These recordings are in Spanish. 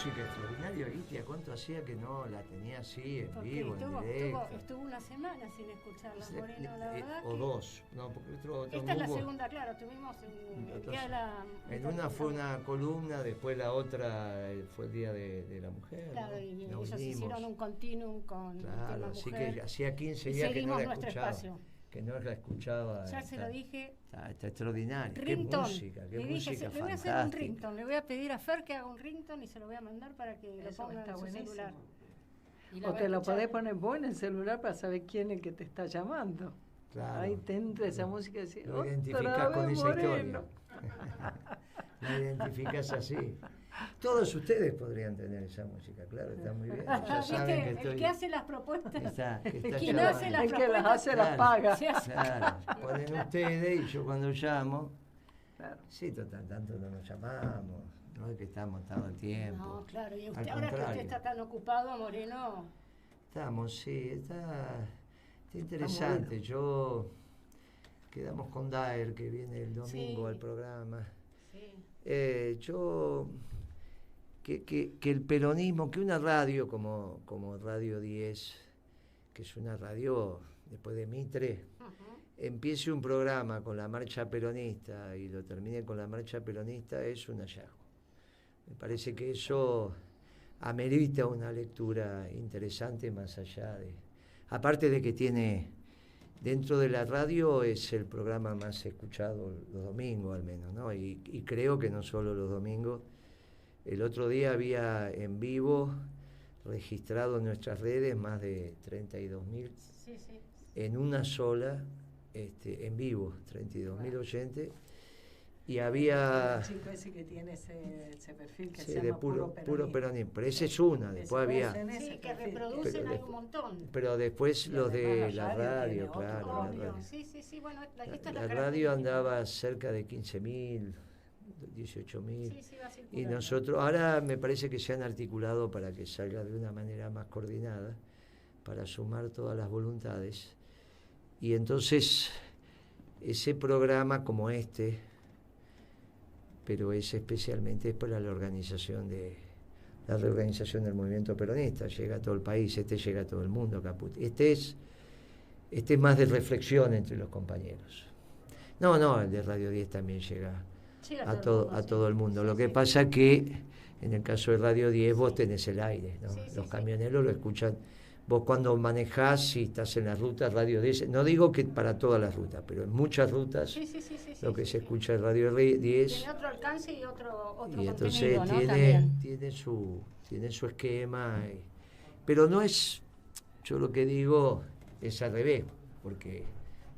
música extraordinaria, Guitia. ¿Cuánto hacía que no la tenía así, en vivo, en directo? Estuvo una semana sin escucharla, Moreno, la verdad. O dos, no, porque otro esta es la segunda, claro, tuvimos el día de la... En una fue una columna, después la otra fue el Día de la Mujer. Claro, ¿no? y ellos hicieron un continuum con el tema mujer. Así que hacía 15 días que no la escuchaba. Espacio. Que no la escuchaba. Ya se lo dije. Está extraordinario. Rington. Qué le música dije, le voy a hacer un rington. Le voy a pedir a Fer que haga un rington y se lo voy a mandar para que lo ponga en su celular. O te lo podés poner vos en el celular para saber quién es el que te está llamando. Claro. Ahí te entra esa música y decís, lo identificás con esa historia. Lo identificás así. Todos ustedes podrían tener esa música, claro, está muy bien. Ya saben que el que hace las propuestas, quien hace las el que las hace las paga. Claro, ponen ustedes y yo cuando llamo, sí, tanto no nos llamamos, no es que estamos todo el tiempo. No, claro, y usted, ahora que usted está tan ocupado, Moreno. Estamos, sí, está interesante. Yo quedamos con Daer, que viene el domingo al programa. Sí. Yo que el peronismo, que una radio como Radio 10, que es una radio después de Mitre, empiece un programa con la marcha peronista y lo termine con la marcha peronista, es un hallazgo. Me parece que eso amerita una lectura interesante más allá de... Aparte de que tiene... Dentro de la radio es el programa más escuchado los domingos al menos, ¿no? Y creo que no solo los domingos. El otro día había en vivo registrado en nuestras redes más de 32.000 en una sola, en vivo, 32.000 oyentes. Y había... El chico ese que tiene ese perfil que se de llama puro peronismo. Pero ese es una, después había... Sí, que reproducen hay un montón. Pero después los de la radio, claro. Sí, bueno, la radio andaba cerca de 15.000, 18.000. Y nosotros, ahora me parece que se han articulado para que salga de una manera más coordinada, para sumar todas las voluntades. Y entonces, ese programa como este, pero es especialmente para la reorganización del movimiento peronista, llega a todo el país, llega a todo el mundo, Caput. Este es más de reflexión entre los compañeros. No, el de Radio 10 también llega a todo el mundo. Lo que pasa que en el caso de Radio 10 vos tenés el aire, ¿no? Los camioneros lo escuchan. Vos cuando manejás, si estás en las rutas, Radio 10, no digo que para todas las rutas, pero en muchas rutas lo que se escucha es Radio 10. Tiene otro alcance y otro y entonces tiene su esquema. Pero no es, yo lo que digo es al revés, porque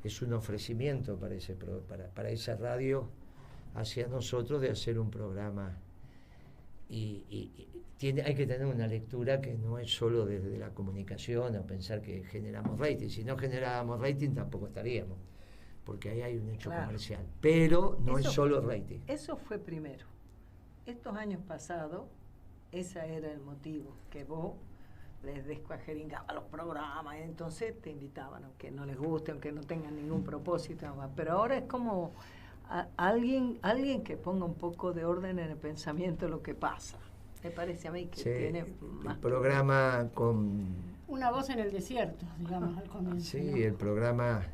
es un ofrecimiento para esa radio hacia nosotros de hacer un programa. Y hay que tener una lectura que no es solo desde la comunicación o pensar que generamos rating. Si no generábamos rating tampoco estaríamos, porque ahí hay un hecho comercial. Pero no es solo rating. Eso fue primero. Estos años pasados, ese era el motivo, que vos les descuajeringabas los programas, y entonces te invitaban, aunque no les guste, aunque no tengan ningún propósito. Pero ahora es como... alguien que ponga un poco de orden en el pensamiento de lo que pasa. Me parece a mí que tiene más... El programa con... Una voz en el desierto, digamos, al comienzo. Sí, ¿no? El programa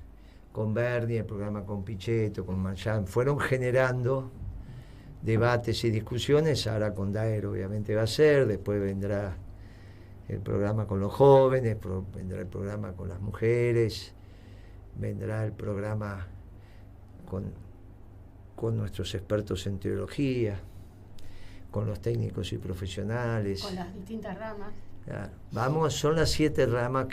con Berni, el programa con Pichetto, con Marchand, fueron generando debates y discusiones. Ahora con Daer obviamente va a ser, después vendrá el programa con los jóvenes, vendrá el programa con las mujeres, vendrá el programa con nuestros expertos en teología, con los técnicos y profesionales. Con las distintas ramas. Claro. Son las 7 ramas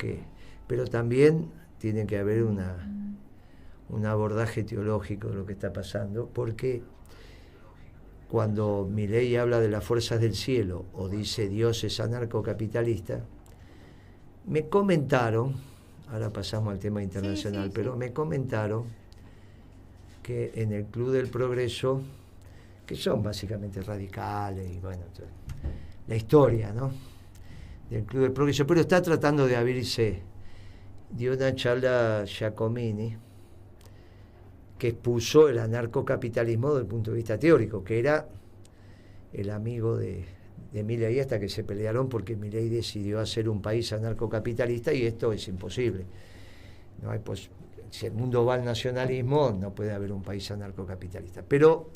pero también tiene que haber un abordaje teológico de lo que está pasando, porque cuando Milei habla de las fuerzas del cielo o dice Dios es anarcocapitalista, me comentaron, ahora pasamos al tema internacional, pero me comentaron que en el Club del Progreso, que son básicamente radicales, y bueno, la historia, ¿no?, del Club del Progreso, pero está tratando de abrirse. Dio una charla Giacomini que expuso el anarcocapitalismo desde el punto de vista teórico, que era el amigo de de Milei hasta que se pelearon porque Milei decidió hacer un país anarcocapitalista y esto es imposible. No hay si el mundo va al nacionalismo, no puede haber un país anarcocapitalista. Pero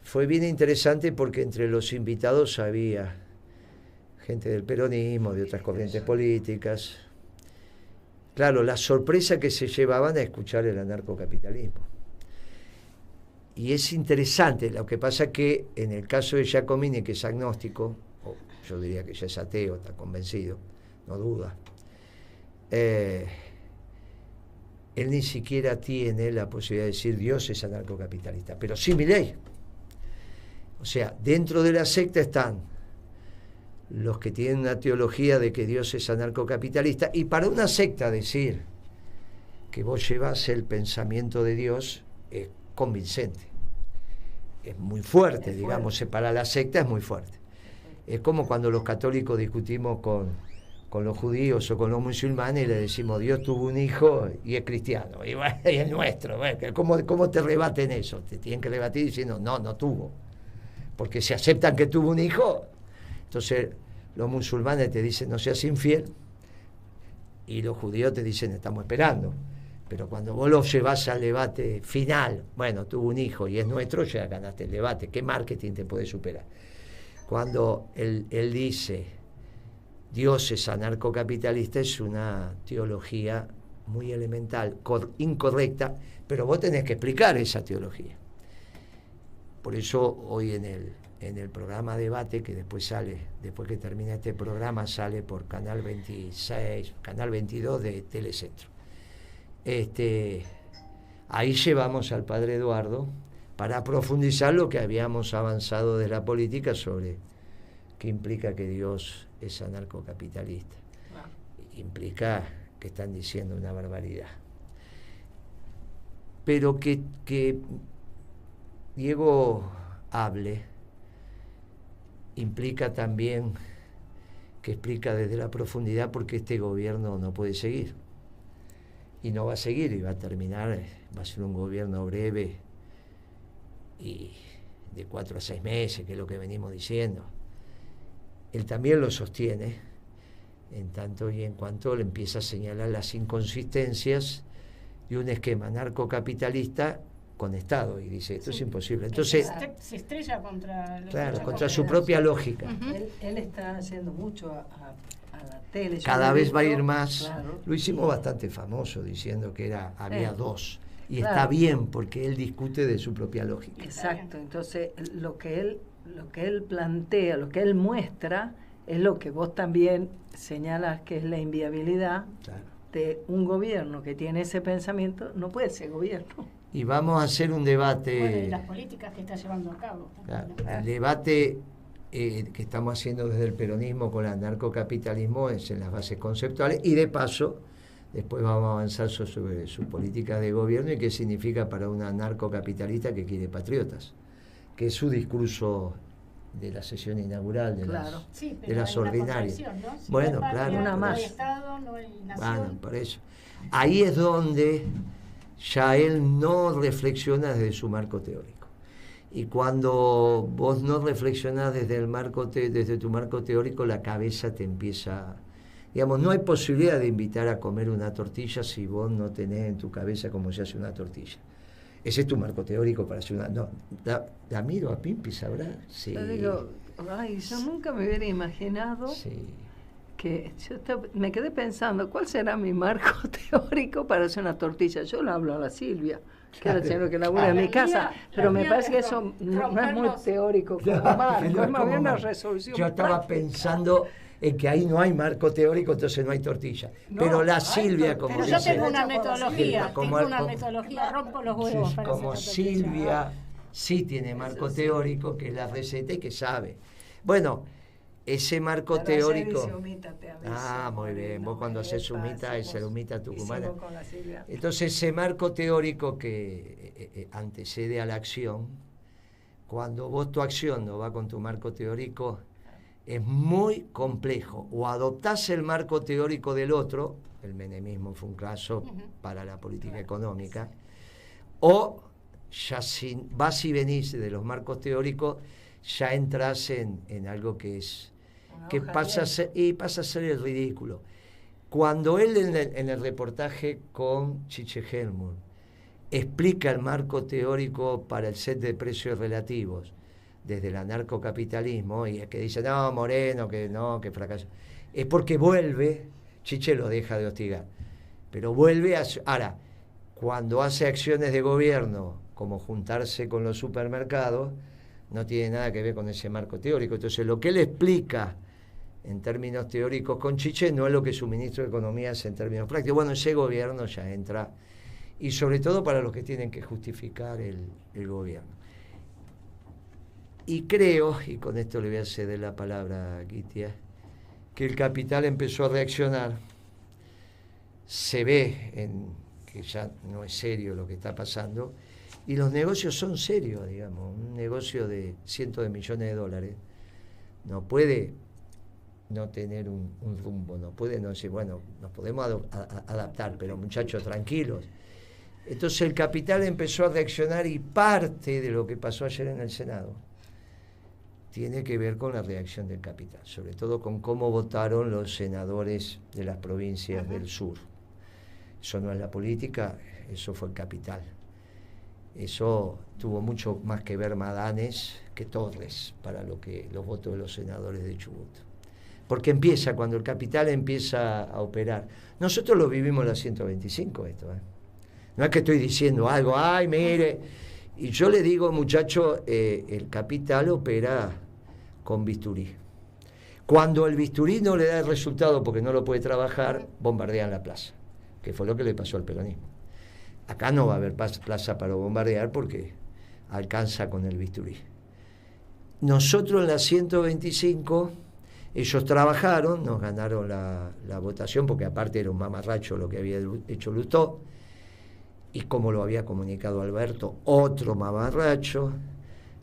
fue bien interesante porque entre los invitados había gente del peronismo, de otras corrientes políticas. Claro, la sorpresa que se llevaban a escuchar el anarcocapitalismo. Y es interesante, lo que pasa que en el caso de Giacomini, que es agnóstico, o yo diría que ya es ateo, está convencido, no duda, él ni siquiera tiene la posibilidad de decir Dios es anarcocapitalista, pero sí Milei. O sea, dentro de la secta están los que tienen una teología de que Dios es anarcocapitalista, y para una secta decir que vos llevas el pensamiento de Dios es convincente, es muy fuerte, digamos, para la secta es muy fuerte. Es como cuando los católicos discutimos con los judíos o con los musulmanes y le decimos Dios tuvo un hijo y es cristiano, y bueno, y es nuestro. Bueno, ¿cómo te rebaten eso? Te tienen que rebatir diciendo no tuvo, porque si aceptan que tuvo un hijo, entonces los musulmanes te dicen no seas infiel y los judíos te dicen estamos esperando. Pero cuando vos lo llevas al debate final, bueno, tuvo un hijo y es nuestro, ya ganaste el debate. ¿Qué marketing te puede superar? Cuando él dice Dios es anarcocapitalista, es una teología muy elemental, incorrecta, pero vos tenés que explicar esa teología. Por eso hoy en el programa Debate, que después que termina este programa, sale por Canal 26, Canal 22 de Telecentro. Ahí llevamos al padre Eduardo para profundizar lo que habíamos avanzado de la política sobre qué implica que Dios es anarcocapitalista. Implica que están diciendo una barbaridad. Pero que Diego hable implica también que explica desde la profundidad por qué este gobierno no puede seguir. Y no va a seguir, y va a terminar, va a ser un gobierno breve y de 4 a 6 meses, que es lo que venimos diciendo. Él también lo sostiene, en tanto y en cuanto le empieza a señalar las inconsistencias de un esquema anarcocapitalista con Estado, y dice, esto es imposible. Entonces se estrella contra su propia lógica. Él está haciendo mucho a la tele. Cada vez va a ir más. Claro. Lo hicimos bastante famoso diciendo que había dos. Y claro. Está bien, porque él discute de su propia lógica. Exacto. Entonces, lo que él plantea, lo que él muestra, es lo que vos también señalas que es la inviabilidad de un gobierno que tiene ese pensamiento. No puede ser gobierno. Y vamos a hacer un debate. Bueno, y las políticas que está llevando a cabo. Claro, el debate que estamos haciendo desde el peronismo con el anarcocapitalismo es en las bases conceptuales, y de paso después vamos a avanzar sobre su política de gobierno y qué significa para un anarcocapitalista que quiere patriotas, que es su discurso de la sesión inaugural de las ordinarias. ¿No? Si bueno, no hay claro, no hay Estado, no hay nación. Bueno, por eso. Ahí es donde ya él no reflexiona desde su marco teórico. Y cuando vos no reflexionás desde tu marco teórico, la cabeza te empieza... Digamos, no hay posibilidad de invitar a comer una tortilla si vos no tenés en tu cabeza cómo se hace una tortilla. Ese es tu marco teórico para hacer una... No, la miro a Pimpi, ¿sabrá? Sí. Yo digo, yo nunca me hubiera imaginado que... me quedé pensando, ¿cuál será mi marco teórico para hacer una tortilla? Yo le hablo a la Silvia, que era el señor que labura en mi casa, pero me parece que eso no es muy teórico como marco, es más bien una resolución. Yo estaba pensando en que ahí no hay marco teórico, entonces no hay tortilla. No, pero la Silvia, como pero dice... yo tengo una metodología, rompo los huevos. Sí, para como Silvia sí tiene marco teórico, que es la receta y que sabe. Bueno, ese marco teórico... muy bien, vos cuando haces humita, es el humita tucumana. Entonces ese marco teórico que antecede a la acción, cuando vos tu acción no va con tu marco teórico, es muy complejo. O adoptás el marco teórico del otro, el menemismo fue un caso para la política económica, o ya vas y venís de los marcos teóricos, ya entras en algo que pasa a ser el ridículo. Cuando él en el reportaje con Chiche Helmut explica el marco teórico para el set de precios relativos desde el anarcocapitalismo, y es que dice, no, Moreno, que fracaso, es porque vuelve, Chiche lo deja de hostigar, pero vuelve ahora, cuando hace acciones de gobierno, como juntarse con los supermercados, no tiene nada que ver con ese marco teórico. Entonces, lo que él explica en términos teóricos con Chiche no es lo que su ministro de Economía hace en términos prácticos. Bueno, ese gobierno ya entra, y sobre todo para los que tienen que justificar el gobierno. Y creo, y con esto le voy a ceder la palabra a Gitia, que el capital empezó a reaccionar. Se ve que ya no es serio lo que está pasando, y los negocios son serios, digamos. Un negocio de cientos de millones de dólares no puede no tener un rumbo, no puede no decir, bueno, nos podemos adaptar, pero muchachos, tranquilos. Entonces el capital empezó a reaccionar, y parte de lo que pasó ayer en el Senado tiene que ver con la reacción del capital, sobre todo con cómo votaron los senadores de las provincias del sur. Eso no es la política, eso fue el capital. Eso tuvo mucho más que ver Madanes que Torres para los votos de los senadores de Chubut. Porque cuando el capital empieza a operar. Nosotros lo vivimos en la 125 esto, No es que estoy diciendo algo, ay, mire. Y yo le digo, muchacho, el capital opera con bisturí. Cuando el bisturí no le da el resultado porque no lo puede trabajar, bombardean la plaza, que fue lo que le pasó al peronismo. Acá no va a haber plaza para bombardear porque alcanza con el bisturí. Nosotros en la 125, ellos trabajaron, nos ganaron la votación, porque aparte era un mamarracho lo que había hecho Lustó, y como lo había comunicado Alberto, otro mamarracho.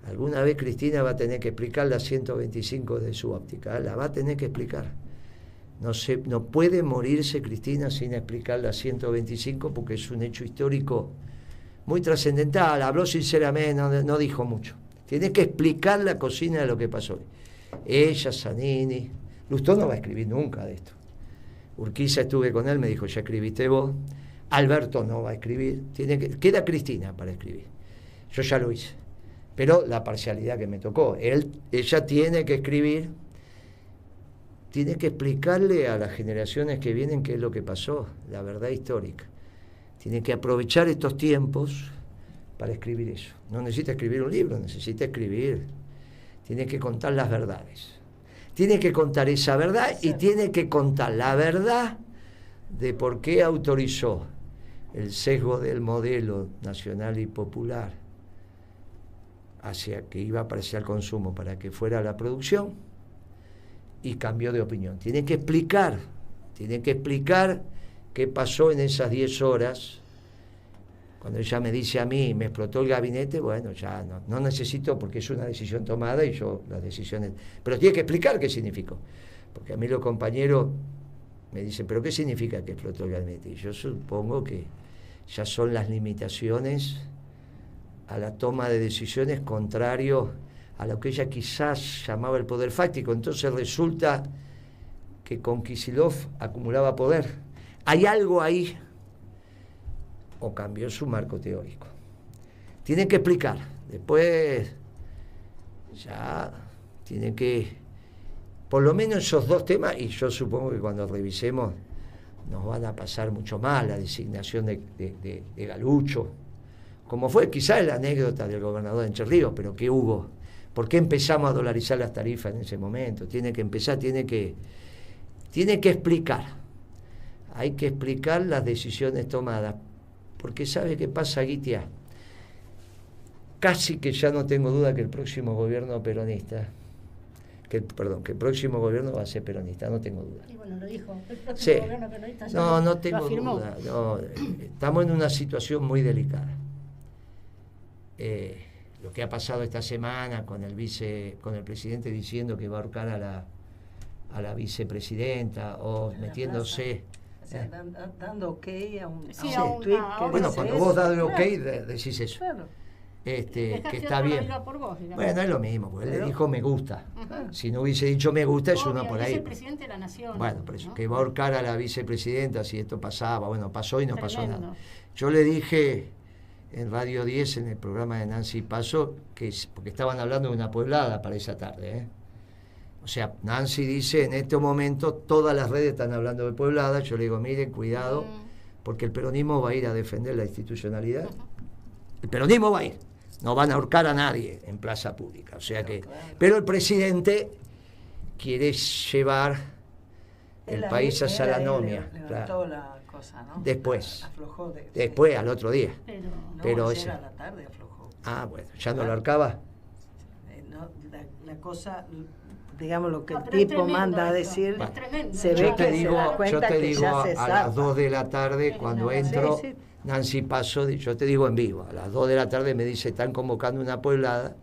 Alguna vez Cristina va a tener que explicar la 125 de su óptica, la va a tener que explicar. No puede morirse Cristina sin explicar la 125, porque es un hecho histórico muy trascendental. Habló sinceramente, no dijo mucho. Tiene que explicar la cocina de lo que pasó. Ella, Zanini, Lustó no va a escribir nunca de esto. Urquiza, estuve con él, me dijo, ya escribiste vos. Alberto no va a escribir, queda Cristina para escribir. Yo ya lo hice, pero la parcialidad que me tocó. Ella tiene que escribir, tiene que explicarle a las generaciones que vienen qué es lo que pasó, la verdad histórica. Tiene que aprovechar estos tiempos para escribir eso. No necesita escribir un libro, necesita escribir. Tiene que contar las verdades. Tiene que contar esa verdad, y tiene que contar la verdad de por qué autorizó el sesgo del modelo nacional y popular hacia que iba hacia el consumo para que fuera la producción, y cambió de opinión. Tiene que explicar qué pasó en esas 10 horas. Cuando ella me dice a mí, me explotó el gabinete, bueno, ya no necesito, porque es una decisión tomada y yo las decisiones... Pero tiene que explicar qué significó. Porque a mí los compañeros me dicen, ¿pero qué significa que explotó el gabinete? Y yo supongo que ya son las limitaciones a la toma de decisiones contrario a lo que ella quizás llamaba el poder fáctico. Entonces resulta que con Kicillof acumulaba poder. Hay algo ahí, o cambió su marco teórico. Tiene que explicar. Después ya tiene que, por lo menos esos dos temas, y yo supongo que cuando revisemos nos van a pasar mucho más, la designación de Galucho, como fue quizás la anécdota del gobernador de Entre Ríos, pero ¿qué hubo? ¿Por qué empezamos a dolarizar las tarifas en ese momento? Tiene que explicar. Hay que explicar las decisiones tomadas. Porque ¿sabe qué pasa, Gitia? Casi que ya no tengo duda que el próximo gobierno peronista, que el próximo gobierno va a ser peronista, no tengo duda. Y bueno, lo dijo, el próximo gobierno peronista ya no tengo duda. No, estamos en una situación muy delicada. Lo que ha pasado esta semana con el presidente diciendo que va a ahorcar a la vicepresidenta, o metiéndose... O sea, dando ok a un sí, tweet que bueno, dice cuando eso. vos das el ok, decís eso. Claro. que está bien. Por vos, bueno, es lo mismo, porque él le dijo me gusta. Si no hubiese dicho me gusta, es uno por ahí. Es el presidente de la nación. Bueno, por eso, ¿no? que va a ahorcar a la vicepresidenta si esto pasaba. Bueno, pasó y no Tremendo. pasó nada. Yo le dije en Radio 10, en el programa de Nancy Paso, porque estaban hablando de una pueblada para esa tarde, O sea, Nancy dice, en este momento todas las redes están hablando de pueblada. Yo le digo, miren, cuidado, porque el peronismo va a ir a defender la institucionalidad. El peronismo va a ir. No van a ahorcar a nadie en plaza pública. O sea pero el presidente quiere llevar el país hacia la anomia. Levantó la cosa, ¿no? Después. Aflojó después, al otro día. Pero ayer a la tarde aflojó. Bueno, ¿ya no lo ahorcaba? La cosa, digamos, lo que el tipo manda a decir, se ve yo te digo, que a las 2 de la tarde, cuando entro, Nancy Paso, yo te digo en vivo, a las 2 de la tarde me dice, están convocando una pueblada,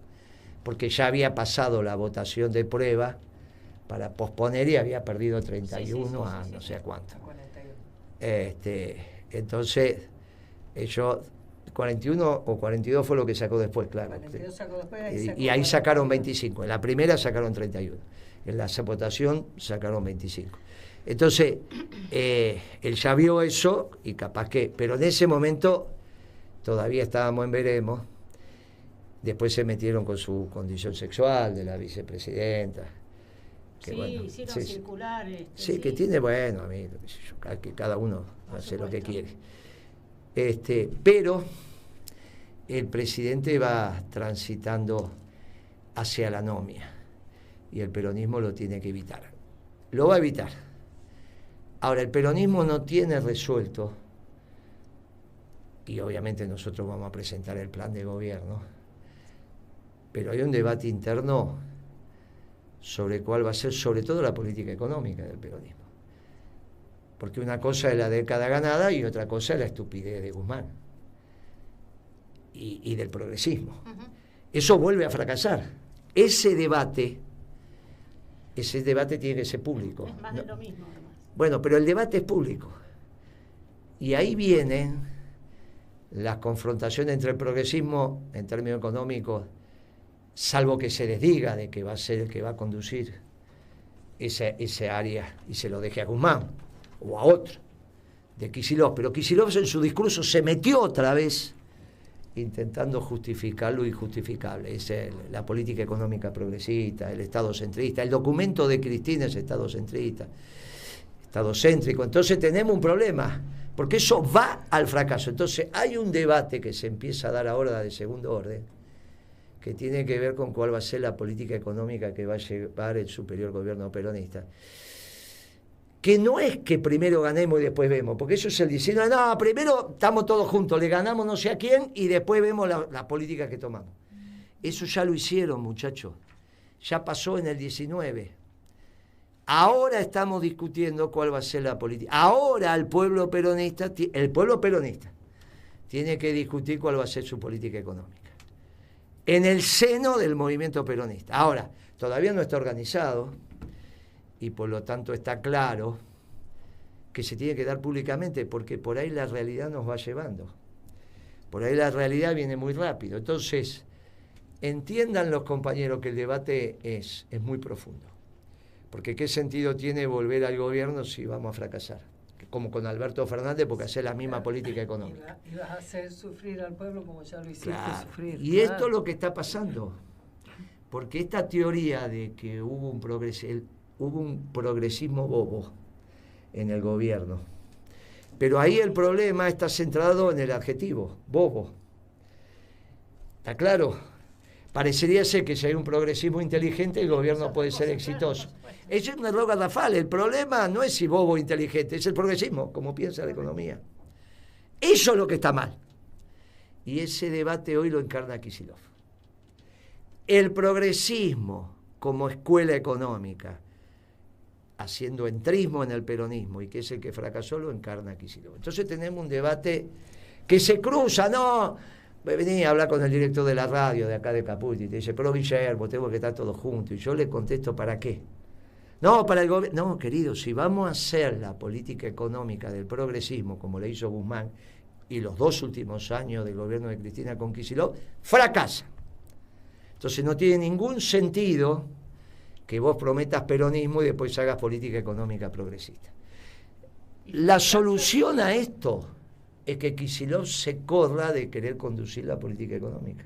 porque ya había pasado la votación de prueba para posponer y había perdido 31 a no sé cuánto. 41. Entonces, ellos, 41 o 42 fue lo que sacó después, claro. 42 sacó después, y ahí sacaron 25. En la primera sacaron 31. En la votación sacaron 25. Entonces, él ya vio eso y capaz que... Pero en ese momento todavía estábamos en veremos. Después se metieron con su condición sexual de la vicepresidenta. Hicieron circular. Que tiene, a mí, que cada uno hace lo que quiere. Pero el presidente va transitando hacia la anomia y el peronismo lo tiene que evitar. Lo va a evitar. Ahora, el peronismo no tiene resuelto, y obviamente nosotros vamos a presentar el plan de gobierno, pero hay un debate interno sobre cuál va a ser, sobre todo la política económica del peronismo. Porque una cosa es la década ganada y otra cosa es la estupidez de Guzmán y del progresismo. Eso vuelve a fracasar. Ese debate tiene que ser público. Es más de lo mismo, además. Bueno, pero el debate es público. Y ahí vienen las confrontaciones entre el progresismo en términos económicos, salvo que se les diga de que va a ser el que va a conducir ese área y se lo deje a Guzmán o a otro, de Kicillof. Pero Kicillof en su discurso se metió otra vez intentando justificar lo injustificable. Es la política económica progresista, el Estado centrista. El documento de Cristina es estadocéntrico. Entonces tenemos un problema, porque eso va al fracaso. Entonces hay un debate que se empieza a dar ahora de segundo orden, que tiene que ver con cuál va a ser la política económica que va a llevar el superior gobierno peronista. Que no es que primero ganemos y después vemos, porque eso es el diciendo, no, primero estamos todos juntos, le ganamos no sé a quién y después vemos la política que tomamos. Eso ya lo hicieron, muchachos. Ya pasó en el 19. Ahora estamos discutiendo cuál va a ser la política. Ahora el pueblo peronista tiene que discutir cuál va a ser su política económica. En el seno del movimiento peronista. Ahora, todavía no está organizado y por lo tanto está claro que se tiene que dar públicamente, porque por ahí la realidad nos va llevando. Por ahí la realidad viene muy rápido. Entonces, entiendan los compañeros que el debate es muy profundo. Porque ¿qué sentido tiene volver al gobierno si vamos a fracasar? Como con Alberto Fernández, porque hace la misma política económica. Y vas a hacer sufrir al pueblo como ya lo hiciste sufrir. Y esto es lo que está pasando. Porque esta teoría de que hubo un progresismo bobo en el gobierno. Pero ahí el problema está centrado en el adjetivo, bobo. ¿Está claro? Parecería ser que si hay un progresismo inteligente, el gobierno puede ser exitoso. Ese es un error garrafal. El problema no es si bobo o inteligente, es el progresismo, como piensa la economía. Eso es lo que está mal. Y ese debate hoy lo encarna Kicillof. El progresismo como escuela económica, haciendo entrismo en el peronismo, y que es el que fracasó, lo encarna Kicillof. Entonces tenemos un debate que se cruza, ¿no? Vení a hablar con el director de la radio de acá de Caput y te dice, pero Guillermo, tengo que estar todos juntos. Y yo le contesto, ¿para qué? No, para el gobierno. No, querido, si vamos a hacer la política económica del progresismo, como le hizo Guzmán, y los 2 últimos años del gobierno de Cristina con Kicillof fracasan. Entonces no tiene ningún sentido que vos prometas peronismo y después hagas política económica progresista. La solución a esto es que Kicillof se corra de querer conducir la política económica.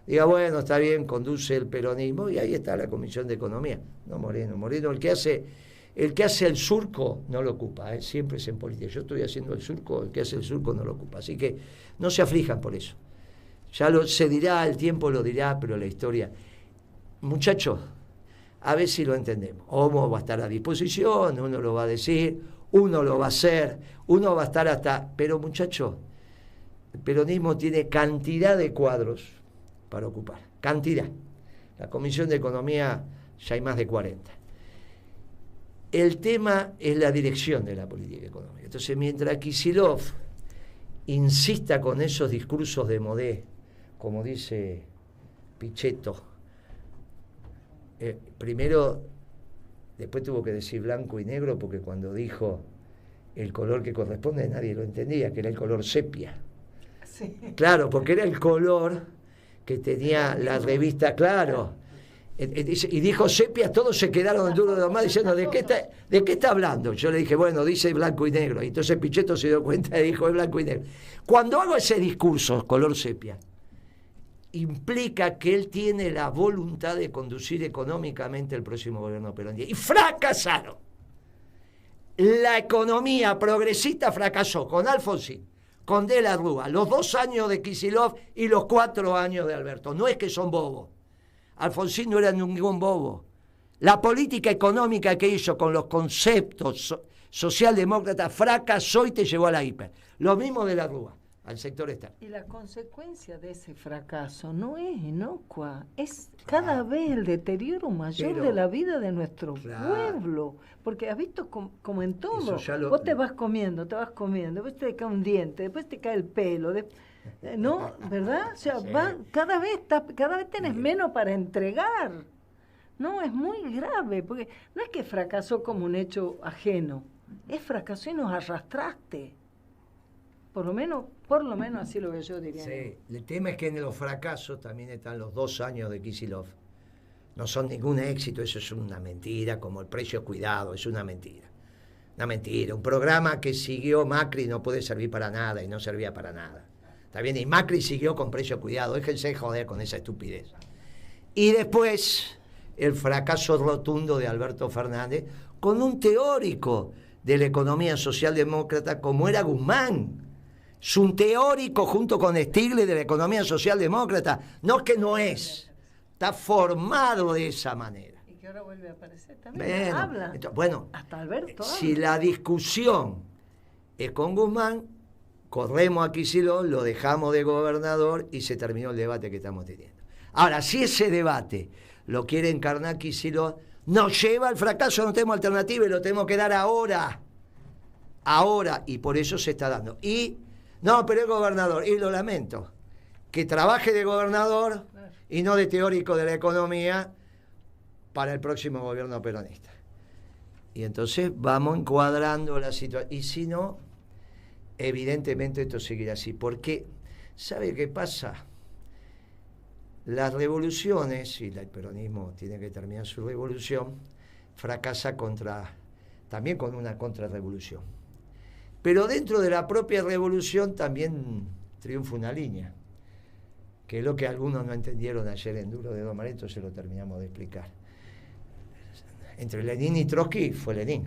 Diga, bueno, está bien, conduce el peronismo y ahí está la Comisión de Economía. No, Moreno, el que hace el surco no lo ocupa, siempre es en política. Yo estoy haciendo el surco, el que hace el surco no lo ocupa. Así que no se aflijan por eso. Ya se dirá, el tiempo lo dirá, pero la historia. Muchachos, a ver si lo entendemos. Homo va a estar a disposición, uno lo va a decir, uno lo va a hacer, uno va a estar hasta... Pero muchachos, el peronismo tiene cantidad de cuadros para ocupar, cantidad. La Comisión de Economía ya hay más de 40. El tema es la dirección de la política económica. Entonces, mientras Kicillof insista con esos discursos de modé, como dice Pichetto, primero, después tuvo que decir blanco y negro, porque cuando dijo el color que corresponde nadie lo entendía, que era el color sepia. Sí. Claro, porque era el color que tenía la revista, claro. Y dijo sepia, todos se quedaron en duro de los más diciendo, ¿de qué está hablando? Yo le dije, bueno, dice blanco y negro. Y entonces Pichetto se dio cuenta y dijo, es blanco y negro. Cuando hago ese discurso, color sepia, implica que él tiene la voluntad de conducir económicamente el próximo gobierno peronista. Y fracasaron. La economía progresista fracasó con Alfonsín, con De la Rúa, los 2 años de Kicillof y los 4 años de Alberto. No es que son bobos. Alfonsín no era ningún bobo. La política económica que hizo con los conceptos socialdemócratas fracasó y te llevó a la hiper. Lo mismo De la Rúa, al sector externo. Y la consecuencia de ese fracaso no es inocua, es cada vez el deterioro mayor de la vida de nuestro pueblo. Porque has visto como en todo, vos te vas comiendo, después te cae un diente, después te cae el pelo, ¿no? ¿Verdad? O sea, cada vez tenés menos para entregar. No, es muy grave, porque no es que fracasó como un hecho ajeno, es fracasó y nos arrastraste. Por lo menos así lo que yo diría. Sí, el tema es que en los fracasos también están los 2 años de Kicillof. No son ningún éxito, eso es una mentira, como el precio cuidado, es una mentira. Una mentira. Un programa que siguió Macri no puede servir para nada y no servía para nada. ¿Está bien? Y Macri siguió con precio cuidado, déjense de joder con esa estupidez. Y después, el fracaso rotundo de Alberto Fernández con un teórico de la economía socialdemócrata como era Guzmán. Es un teórico junto con Stiglitz de la economía socialdemócrata. No es que no es. Está formado de esa manera. Y que ahora vuelve a aparecer también. Habla. Bueno, hasta Alberto si la discusión es con Guzmán, corremos a Kicillof, lo dejamos de gobernador y se terminó el debate que estamos teniendo. Ahora, si ese debate lo quiere encarnar Kicillof, nos lleva al fracaso, no tenemos alternativa y lo tenemos que dar ahora. Ahora, y por eso se está dando. Y, no, pero es gobernador, y lo lamento, que trabaje de gobernador y no de teórico de la economía para el próximo gobierno peronista. Y entonces vamos encuadrando la situación. Y si no, evidentemente esto seguirá así. Porque, ¿sabe qué pasa? Las revoluciones, y el peronismo tiene que terminar su revolución, fracasa también con una contrarrevolución. Pero dentro de la propia revolución también triunfa una línea, que es lo que algunos no entendieron ayer en Duro de Domar, entonces lo terminamos de explicar. Entre Lenin y Trotsky fue Lenin,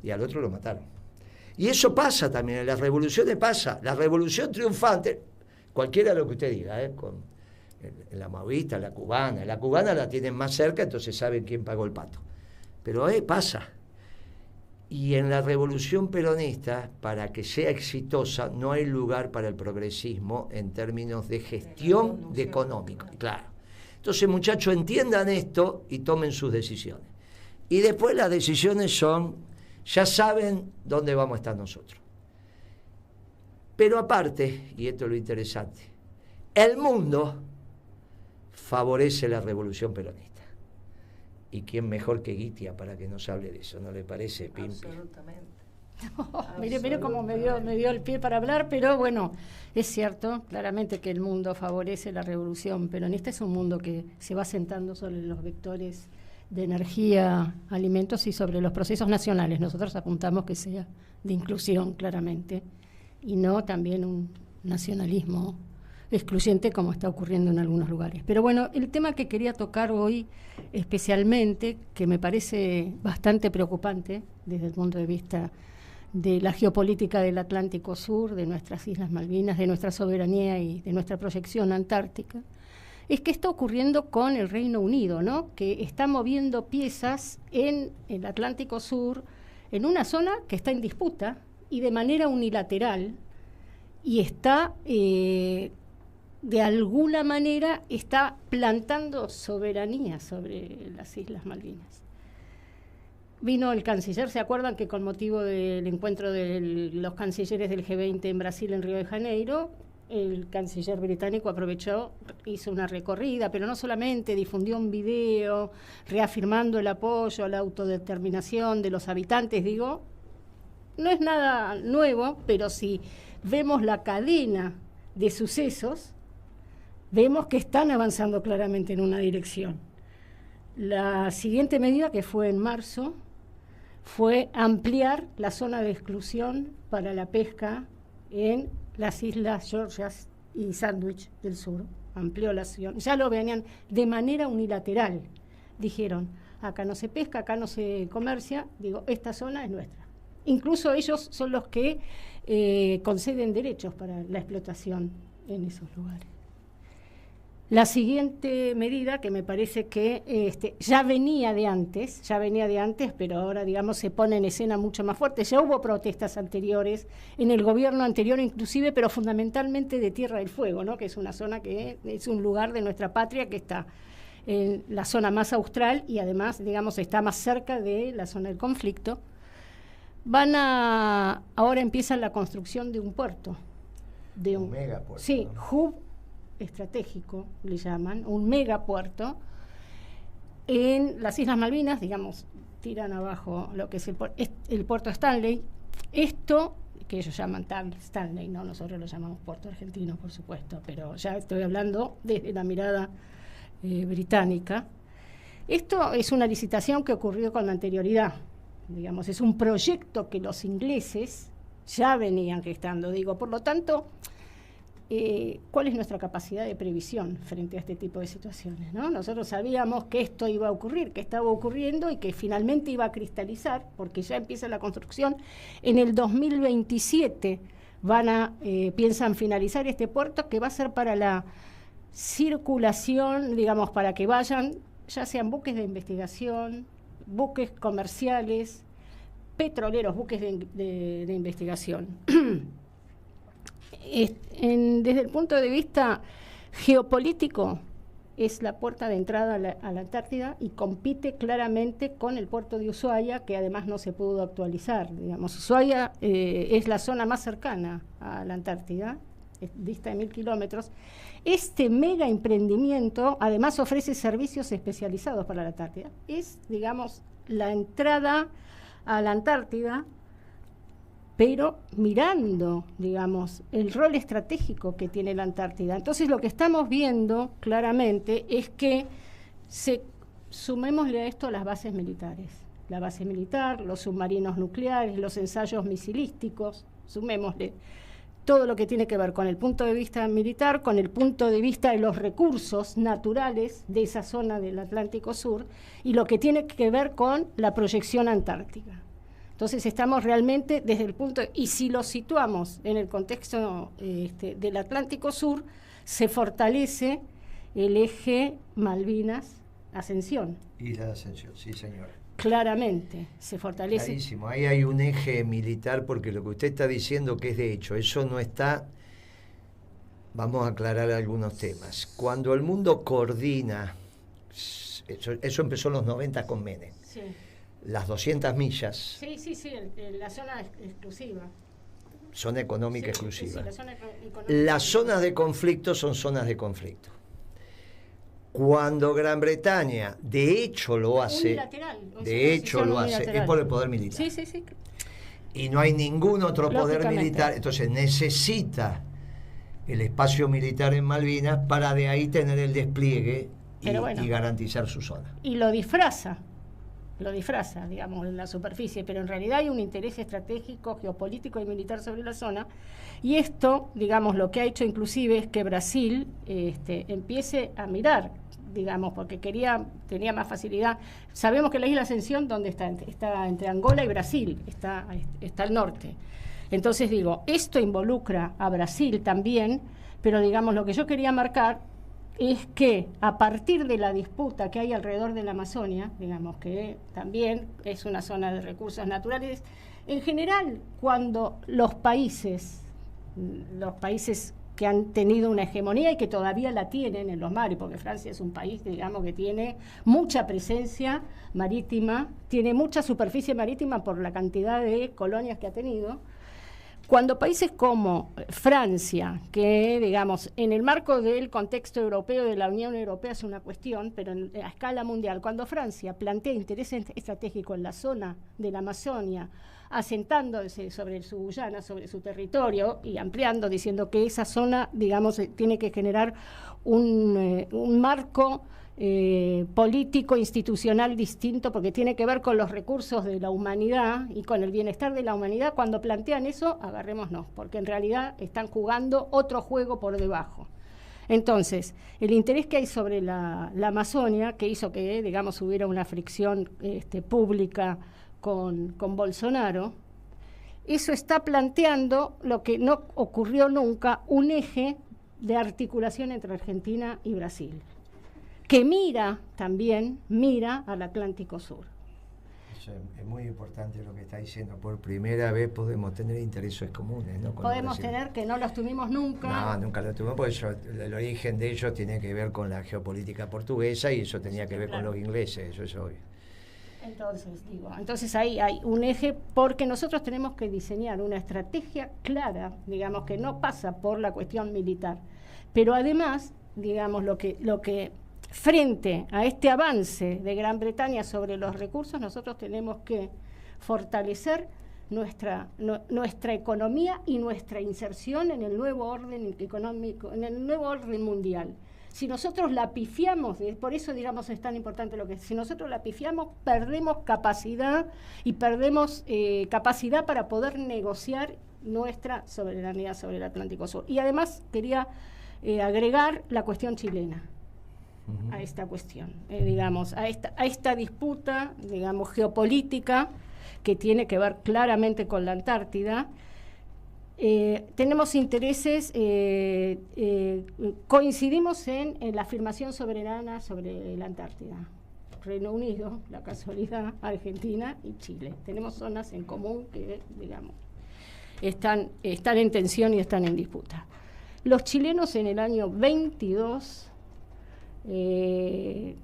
y al otro lo mataron. Y eso pasa también, en las revoluciones pasa. La revolución triunfante, cualquiera lo que usted diga, con la maoísta, la cubana la tienen más cerca, entonces saben quién pagó el pato. Pero pasa. Y en la revolución peronista, para que sea exitosa, no hay lugar para el progresismo en términos de gestión de económico. Claro. Entonces, muchachos, entiendan esto y tomen sus decisiones. Y después las decisiones son, ya saben dónde vamos a estar nosotros. Pero aparte, y esto es lo interesante, el mundo favorece la revolución peronista. ¿Y quién mejor que Guitia para que nos hable de eso? ¿No le parece, Pimpi? Absolutamente. Mire cómo me dio el pie para hablar, pero bueno, es cierto, claramente que el mundo favorece la revolución, pero en este es un mundo que se va sentando sobre los vectores de energía, alimentos y sobre los procesos nacionales. Nosotros apuntamos que sea de inclusión, claramente, y no también un nacionalismo excluyente como está ocurriendo en algunos lugares. Pero bueno, el tema que quería tocar hoy especialmente, que me parece bastante preocupante desde el punto de vista de la geopolítica del Atlántico Sur, de nuestras Islas Malvinas, de nuestra soberanía y de nuestra proyección antártica, es que está ocurriendo con el Reino Unido, ¿no? Que está moviendo piezas en el Atlántico Sur, en una zona que está en disputa y de manera unilateral, y está, de alguna manera, está plantando soberanía sobre las Islas Malvinas. Vino el canciller, ¿se acuerdan que con motivo del encuentro de los cancilleres del G20 en Brasil, en Río de Janeiro, el canciller británico aprovechó, hizo una recorrida, pero no solamente, difundió un video reafirmando el apoyo a la autodeterminación de los habitantes? Digo, no es nada nuevo, pero si vemos la cadena de sucesos, vemos que están avanzando claramente en una dirección. La siguiente medida, que fue en marzo, fue ampliar la zona de exclusión para la pesca en las islas Georgias y Sandwich del Sur. Amplió la zona. Ya lo venían de manera unilateral. Dijeron, acá no se pesca, acá no se comercia. Digo, esta zona es nuestra. Incluso ellos son los que conceden derechos para la explotación en esos lugares. La siguiente medida, que me parece que ya venía de antes, pero ahora, digamos, se pone en escena mucho más fuerte. Ya hubo protestas anteriores, en el gobierno anterior inclusive, pero fundamentalmente de Tierra del Fuego, ¿no? Que es una zona que es un lugar de nuestra patria que está en la zona más austral y además, digamos, está más cerca de la zona del conflicto. Ahora empieza la construcción de un puerto. De un megapuerto. Sí, ¿no? Hub estratégico, le llaman, un megapuerto en las Islas Malvinas, digamos, tiran abajo lo que es el puerto Stanley. Esto, que ellos llaman Stanley, no, nosotros lo llamamos puerto argentino, por supuesto, pero ya estoy hablando desde la mirada británica. Esto es una licitación que ocurrió con anterioridad, digamos, es un proyecto que los ingleses ya venían gestando, digo, por lo tanto, ¿cuál es nuestra capacidad de previsión frente a este tipo de situaciones, ¿no? Nosotros sabíamos que esto iba a ocurrir, que estaba ocurriendo y que finalmente iba a cristalizar, porque ya empieza la construcción. En el 2027 piensan finalizar este puerto, que va a ser para la circulación, digamos, para que vayan, ya sean buques de investigación, buques comerciales, petroleros, buques de investigación. Desde el punto de vista geopolítico, es la puerta de entrada a la Antártida y compite claramente con el puerto de Ushuaia, que además no se pudo actualizar. Digamos, Ushuaia es la zona más cercana a la Antártida, dista de 1.000 kilómetros. Este mega emprendimiento además ofrece servicios especializados para la Antártida. Es, digamos, la entrada a la Antártida, pero mirando, digamos, el rol estratégico que tiene la Antártida. Entonces, lo que estamos viendo claramente es que sumémosle a esto las bases militares. La base militar, los submarinos nucleares, los ensayos misilísticos, sumémosle todo lo que tiene que ver con el punto de vista militar, con el punto de vista de los recursos naturales de esa zona del Atlántico Sur y lo que tiene que ver con la proyección antártica. Entonces estamos realmente desde el punto, y si lo situamos en el contexto del Atlántico Sur, se fortalece el eje Malvinas-Ascensión. Isla de Ascensión, sí señora. Claramente, se fortalece. Clarísimo, ahí hay un eje militar, porque lo que usted está diciendo que es de hecho, eso no está, vamos a aclarar algunos temas. Cuando el mundo coordina, eso empezó en los 90 con Menem. Sí. Las 200 millas. Sí, la zona exclusiva. Zona económica exclusiva. Sí, la zona económica. Las zonas de conflicto son zonas de conflicto. Cuando Gran Bretaña, de hecho lo hace, es por el poder militar. Sí. y no hay ningún otro poder militar, entonces necesita el espacio militar en Malvinas para de ahí tener el despliegue y garantizar su zona. Y lo disfraza, digamos, en la superficie, pero en realidad hay un interés estratégico, geopolítico y militar sobre la zona, y esto, digamos, lo que ha hecho inclusive es que Brasil empiece a mirar, digamos, porque tenía más facilidad. Sabemos que la isla Ascensión, ¿dónde está? Está entre Angola y Brasil, está al norte. Entonces digo, esto involucra a Brasil también, pero digamos, lo que yo quería marcar es que a partir de la disputa que hay alrededor de la Amazonia, digamos que también es una zona de recursos naturales, en general, cuando los países que han tenido una hegemonía y que todavía la tienen en los mares, porque Francia es un país, digamos, que tiene mucha presencia marítima, tiene mucha superficie marítima por la cantidad de colonias que ha tenido. Cuando países como Francia, que digamos en el marco del contexto europeo de la Unión Europea es una cuestión, pero a escala mundial, cuando Francia plantea interés estratégico en la zona de la Amazonia, asentándose sobre su Guyana, sobre su territorio y ampliando, diciendo que esa zona, digamos, tiene que generar un marco político, institucional distinto, porque tiene que ver con los recursos de la humanidad y con el bienestar de la humanidad. Cuando plantean eso, agarrémonos, porque en realidad están jugando otro juego por debajo. Entonces, el interés que hay sobre la Amazonia, que hizo que, digamos, hubiera una fricción pública con Bolsonaro, eso está planteando lo que no ocurrió nunca, un eje de articulación entre Argentina y Brasil, que también mira al Atlántico Sur. Eso es muy importante lo que está diciendo. Por primera vez podemos tener intereses comunes, ¿no? Podemos tener, que no los tuvimos nunca. No, nunca los tuvimos, porque el origen de ellos tiene que ver con la geopolítica portuguesa y eso tenía que ver con los ingleses, eso es obvio. Entonces ahí hay un eje, porque nosotros tenemos que diseñar una estrategia clara, digamos, que no pasa por la cuestión militar, pero además, digamos, lo que frente a este avance de Gran Bretaña sobre los recursos, nosotros tenemos que fortalecer nuestra economía y nuestra inserción en el nuevo orden económico, en el nuevo orden mundial. Si nosotros la pifiamos, por eso, digamos, es tan importante si nosotros la pifiamos, perdemos capacidad y perdemos capacidad para poder negociar nuestra soberanía sobre el Atlántico Sur. Y además quería agregar la cuestión chilena a esta cuestión, digamos, a esta disputa, digamos, geopolítica que tiene que ver claramente con la Antártida. Tenemos intereses, coincidimos en la afirmación soberana sobre la Antártida. Reino Unido, la casualidad, Argentina y Chile. Tenemos zonas en común que, digamos, están en tensión y están en disputa. Los chilenos en el año 22... de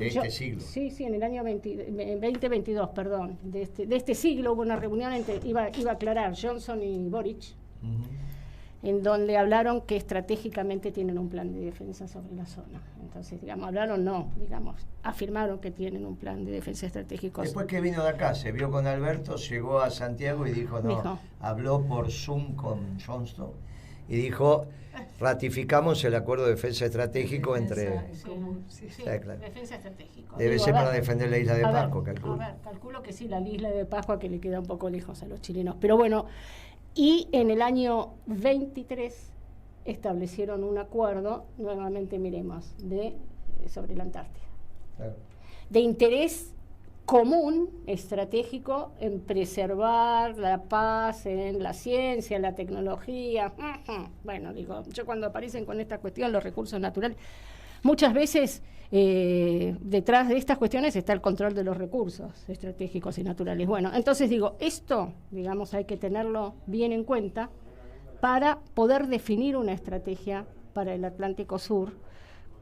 este siglo. Sí, en el año 2022, perdón. De este siglo hubo una reunión iba a aclarar Johnson y Boric, en donde hablaron que estratégicamente tienen un plan de defensa sobre la zona. Entonces, digamos, afirmaron que tienen un plan de defensa estratégico. Después que vino de acá, se vio con Alberto, llegó a Santiago y dijo, habló por Zoom con Johnston y dijo, ratificamos el acuerdo de defensa estratégico entre... Claro. Defensa estratégico. Debe ser para defender la isla de Pascua, calculo. Calculo que sí, la isla de Pascua, que le queda un poco lejos a los chilenos. Pero bueno, y en el año 23 establecieron un acuerdo, nuevamente miremos, sobre la Antártida. Claro. De interés común, estratégico, en preservar la paz, en la ciencia, en la tecnología. Bueno, yo cuando aparecen con esta cuestión, los recursos naturales, muchas veces detrás de estas cuestiones está el control de los recursos estratégicos y naturales. Bueno, entonces esto, digamos, hay que tenerlo bien en cuenta para poder definir una estrategia para el Atlántico Sur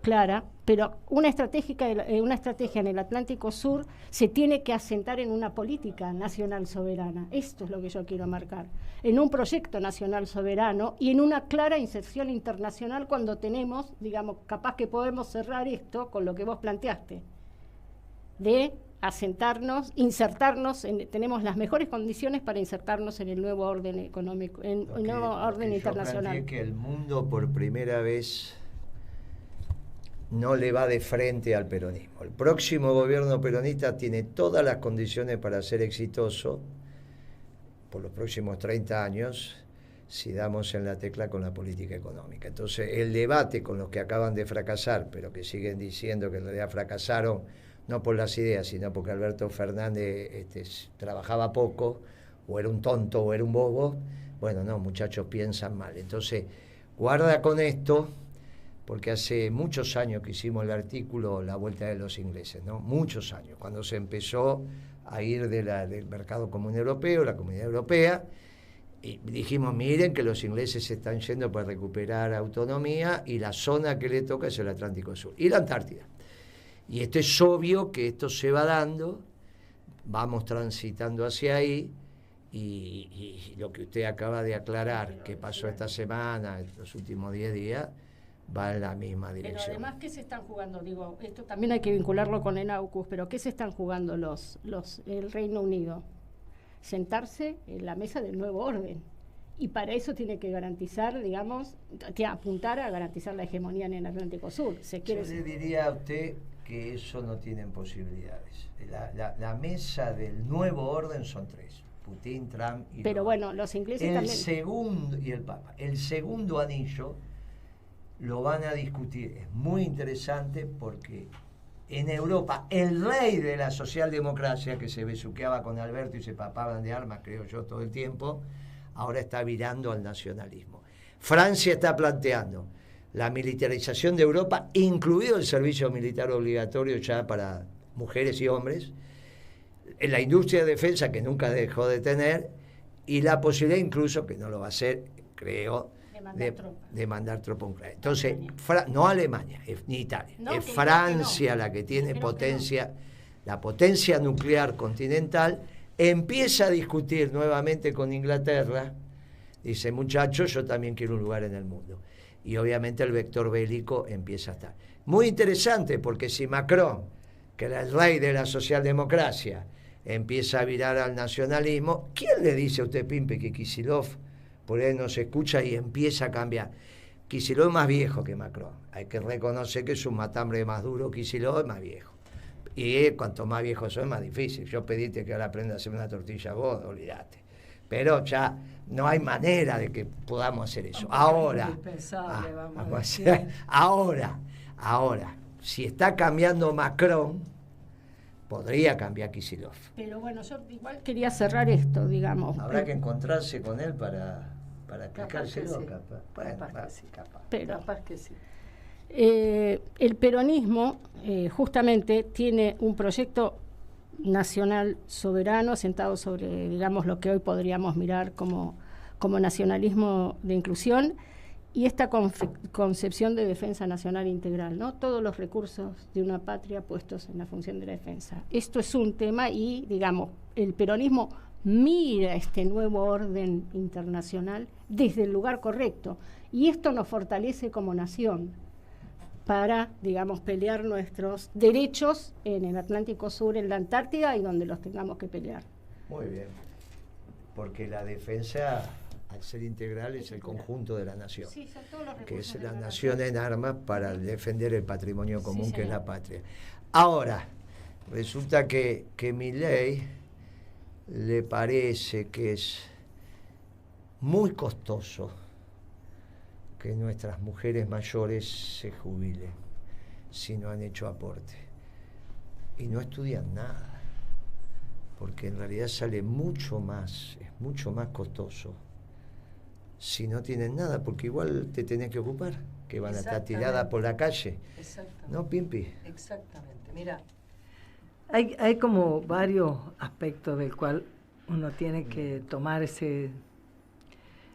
clara, pero una estrategia en el Atlántico Sur se tiene que asentar en una política nacional soberana. Esto es lo que yo quiero marcar, en un proyecto nacional soberano y en una clara inserción internacional cuando tenemos, digamos, capaz que podemos cerrar esto con lo que vos planteaste, de asentarnos, insertarnos, tenemos las mejores condiciones para insertarnos en el nuevo orden económico, en el nuevo orden internacional. Yo que el mundo por primera vez no le va de frente al peronismo. El próximo gobierno peronista tiene todas las condiciones para ser exitoso por los próximos 30 años si damos en la tecla con la política económica. Entonces, el debate con los que acaban de fracasar, pero que siguen diciendo que en realidad fracasaron no por las ideas, sino porque Alberto Fernández trabajaba poco, o era un tonto, o era un bobo. Bueno, no, muchachos, piensan mal. Entonces, guarda con esto, porque hace muchos años que hicimos el artículo La Vuelta de los Ingleses, ¿no? Muchos años, cuando se empezó a ir del mercado común europeo, la Comunidad Europea, y dijimos, miren que los ingleses se están yendo para recuperar autonomía y la zona que le toca es el Atlántico Sur y la Antártida. Y esto es obvio que esto se va dando, vamos transitando hacia ahí, y lo que usted acaba de aclarar, que pasó esta semana, los últimos 10 días, va en la misma dirección. Pero además, ¿qué se están jugando? Digo, esto también hay que vincularlo con el AUKUS, pero ¿qué se están jugando el Reino Unido? Sentarse en la mesa del nuevo orden. Y para eso tiene que garantizar, digamos, apuntar a garantizar la hegemonía en el Atlántico Sur. Yo le diría a usted que eso no tienen posibilidades. La mesa del nuevo orden son 3. Putin, Trump y... Pero bueno, los ingleses también... segundo, y el Papa. El segundo anillo lo van a discutir. Es muy interesante porque en Europa el rey de la socialdemocracia, que se besuqueaba con Alberto y se papaban de armas, creo yo, todo el tiempo, ahora está virando al nacionalismo. Francia está planteando la militarización de Europa, incluido el servicio militar obligatorio ya para mujeres y hombres, en la industria de defensa, que nunca dejó de tener, y la posibilidad incluso, que no lo va a hacer, creo, de mandar tropas a Ucrania. Entonces, no Alemania, ni Italia, no, es Francia la que tiene potencia, la potencia nuclear continental, empieza a discutir nuevamente con Inglaterra, dice, muchachos, yo también quiero un lugar en el mundo. Y obviamente el vector bélico empieza a estar. Muy interesante, porque si Macron, que era el rey de la socialdemocracia, empieza a virar al nacionalismo, ¿quién le dice a usted, Pimpe, que Kicillof por ahí no se escucha y empieza a cambiar? Kicillof es más viejo que Macron. Hay que reconocer que es un matambre más duro, Kicillof es más viejo. Y cuanto más viejo soy, más difícil. Yo pediste que ahora aprenda a hacer una tortilla vos, olvídate. Pero ya no hay manera de que podamos hacer eso. Ahora, si está cambiando Macron, podría cambiar Kicillof. Pero bueno, yo igual quería cerrar esto, digamos. Habrá que encontrarse con él para explicárselo, capaz. Capaz que sí. El peronismo justamente tiene un proyecto nacional soberano sentado sobre, digamos, lo que hoy podríamos mirar como nacionalismo de inclusión, y esta concepción de defensa nacional integral, ¿no? Todos los recursos de una patria puestos en la función de la defensa. Esto es un tema y, digamos, el peronismo mira este nuevo orden internacional desde el lugar correcto, y esto nos fortalece como nación para, digamos, pelear nuestros derechos en el Atlántico Sur, en la Antártida y donde los tengamos que pelear. Muy bien, porque la defensa, al ser integral, es el conjunto de la nación, sí, son todos los que es la nación en armas para defender el patrimonio común, sí, que es la patria. Ahora, resulta que Milei le parece que es muy costoso que nuestras mujeres mayores se jubilen si no han hecho aporte y no estudian nada, porque en realidad sale mucho más, es mucho más costoso si no tienen nada, porque igual te tenés que ocupar, que van a estar tiradas por la calle. ¿No, Pimpi? Exactamente. Mira, hay como varios aspectos del cual uno tiene que tomar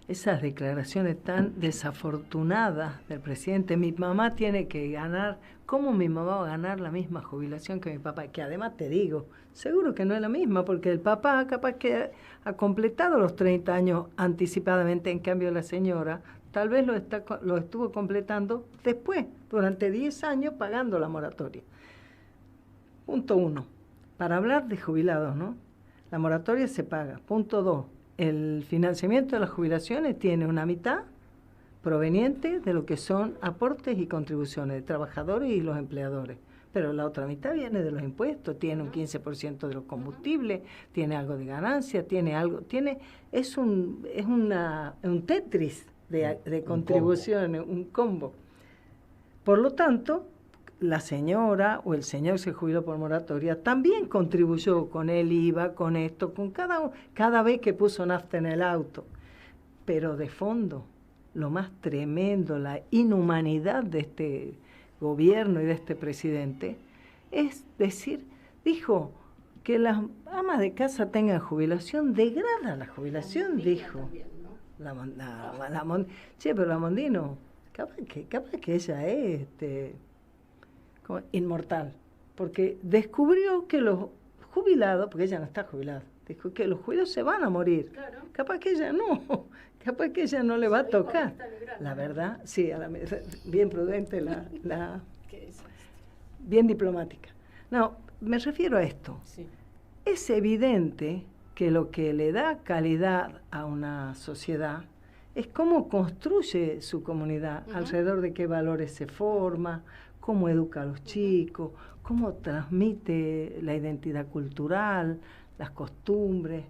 esas declaraciones tan desafortunadas del presidente. Mi mamá tiene que ganar, ¿cómo mi mamá va a ganar la misma jubilación que mi papá? Que además te digo, seguro que no es la misma, porque el papá capaz que ha completado los 30 años anticipadamente, en cambio la señora tal vez lo estuvo completando después, durante 10 años pagando la moratoria. Punto 1. para hablar de jubilados, ¿no? La moratoria se paga. Punto 2. El financiamiento de las jubilaciones tiene una mitad proveniente de lo que son aportes y contribuciones de trabajadores y los empleadores. Pero la otra mitad viene de los impuestos, tiene un 15% de los combustibles, tiene algo de ganancia, es un Tetris de contribuciones, un combo. Por lo tanto, la señora o el señor se jubiló por moratoria, también contribuyó con el IVA, con esto, con cada vez que puso nafta en el auto. Pero de fondo, lo más tremendo, la inhumanidad de este gobierno y de este presidente, es decir, dijo que las amas de casa tengan jubilación, degrada la jubilación, dijo. También, ¿no? Pero la Mondino, capaz que ella es inmortal, porque descubrió que los jubilados, porque ella no está jubilada, dijo que los jubilados se van a morir. Claro. Capaz que ella no le va a tocar. La verdad, sí, bien prudente, bien diplomática. No, me refiero a esto. Sí. Es evidente que lo que le da calidad a una sociedad es cómo construye su comunidad, alrededor de qué valores se forma, cómo educa a los chicos, cómo transmite la identidad cultural, las costumbres,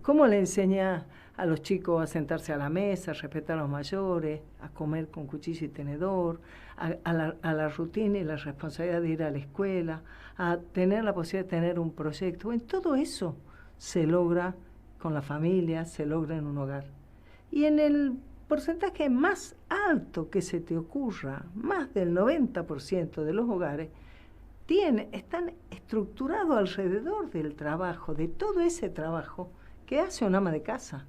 cómo le enseña a los chicos a sentarse a la mesa, a respetar a los mayores, a comer con cuchillo y tenedor, a la rutina y la responsabilidad de ir a la escuela, a tener la posibilidad de tener un proyecto. Bueno, todo eso se logra con la familia, se logra en un hogar. Y en el porcentaje más alto que se te ocurra, más del 90% de los hogares, están estructurados alrededor del trabajo, de todo ese trabajo que hace una ama de casa.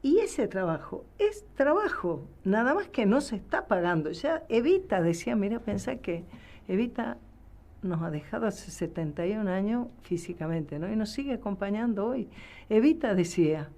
Y ese trabajo es trabajo, nada más que no se está pagando. Ya Evita decía, mira, pensá que Evita nos ha dejado hace 71 años físicamente, ¿no? Y nos sigue acompañando hoy. Evita decía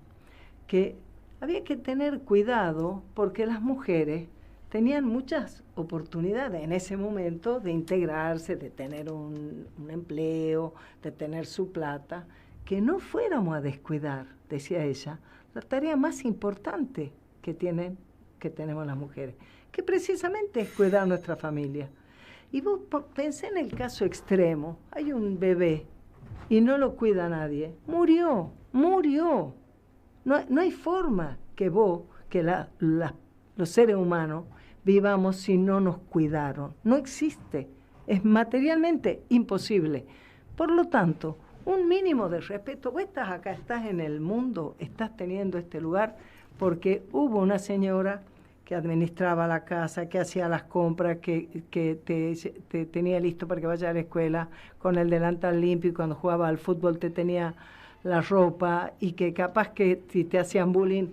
que había que tener cuidado porque las mujeres tenían muchas oportunidades en ese momento de integrarse, de tener un empleo, de tener su plata, que no fuéramos a descuidar, decía ella, la tarea más importante que tenemos las mujeres, que precisamente es cuidar nuestra familia. Y vos pensé en el caso extremo, hay un bebé y no lo cuida nadie, murió. No hay forma que los seres humanos vivamos si no nos cuidaron. No existe. Es materialmente imposible. Por lo tanto, un mínimo de respeto. Vos estás acá, estás en el mundo, estás teniendo este lugar porque hubo una señora que administraba la casa, que hacía las compras, que te tenía listo para que vayas a la escuela con el delantal limpio y cuando jugaba al fútbol te tenía la ropa y que capaz que si te hacían bullying,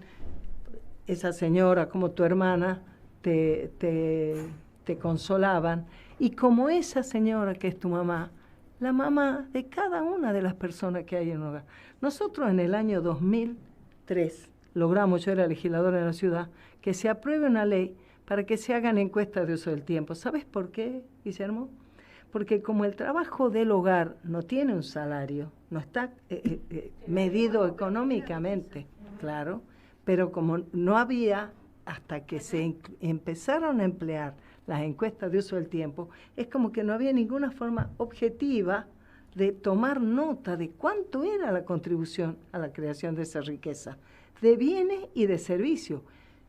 esa señora como tu hermana te consolaban. Y como esa señora que es tu mamá, la mamá de cada una de las personas que hay en un hogar. Nosotros en el año 2003 logramos, yo era legisladora de la ciudad, que se apruebe una ley para que se hagan encuestas de uso del tiempo. ¿Sabes por qué, Guillermo? Porque como el trabajo del hogar no tiene un salario, no está medido económicamente, claro, pero como no había, hasta que se empezaron a emplear las encuestas de uso del tiempo, es como que no había ninguna forma objetiva de tomar nota de cuánto era la contribución a la creación de esa riqueza, de bienes y de servicios.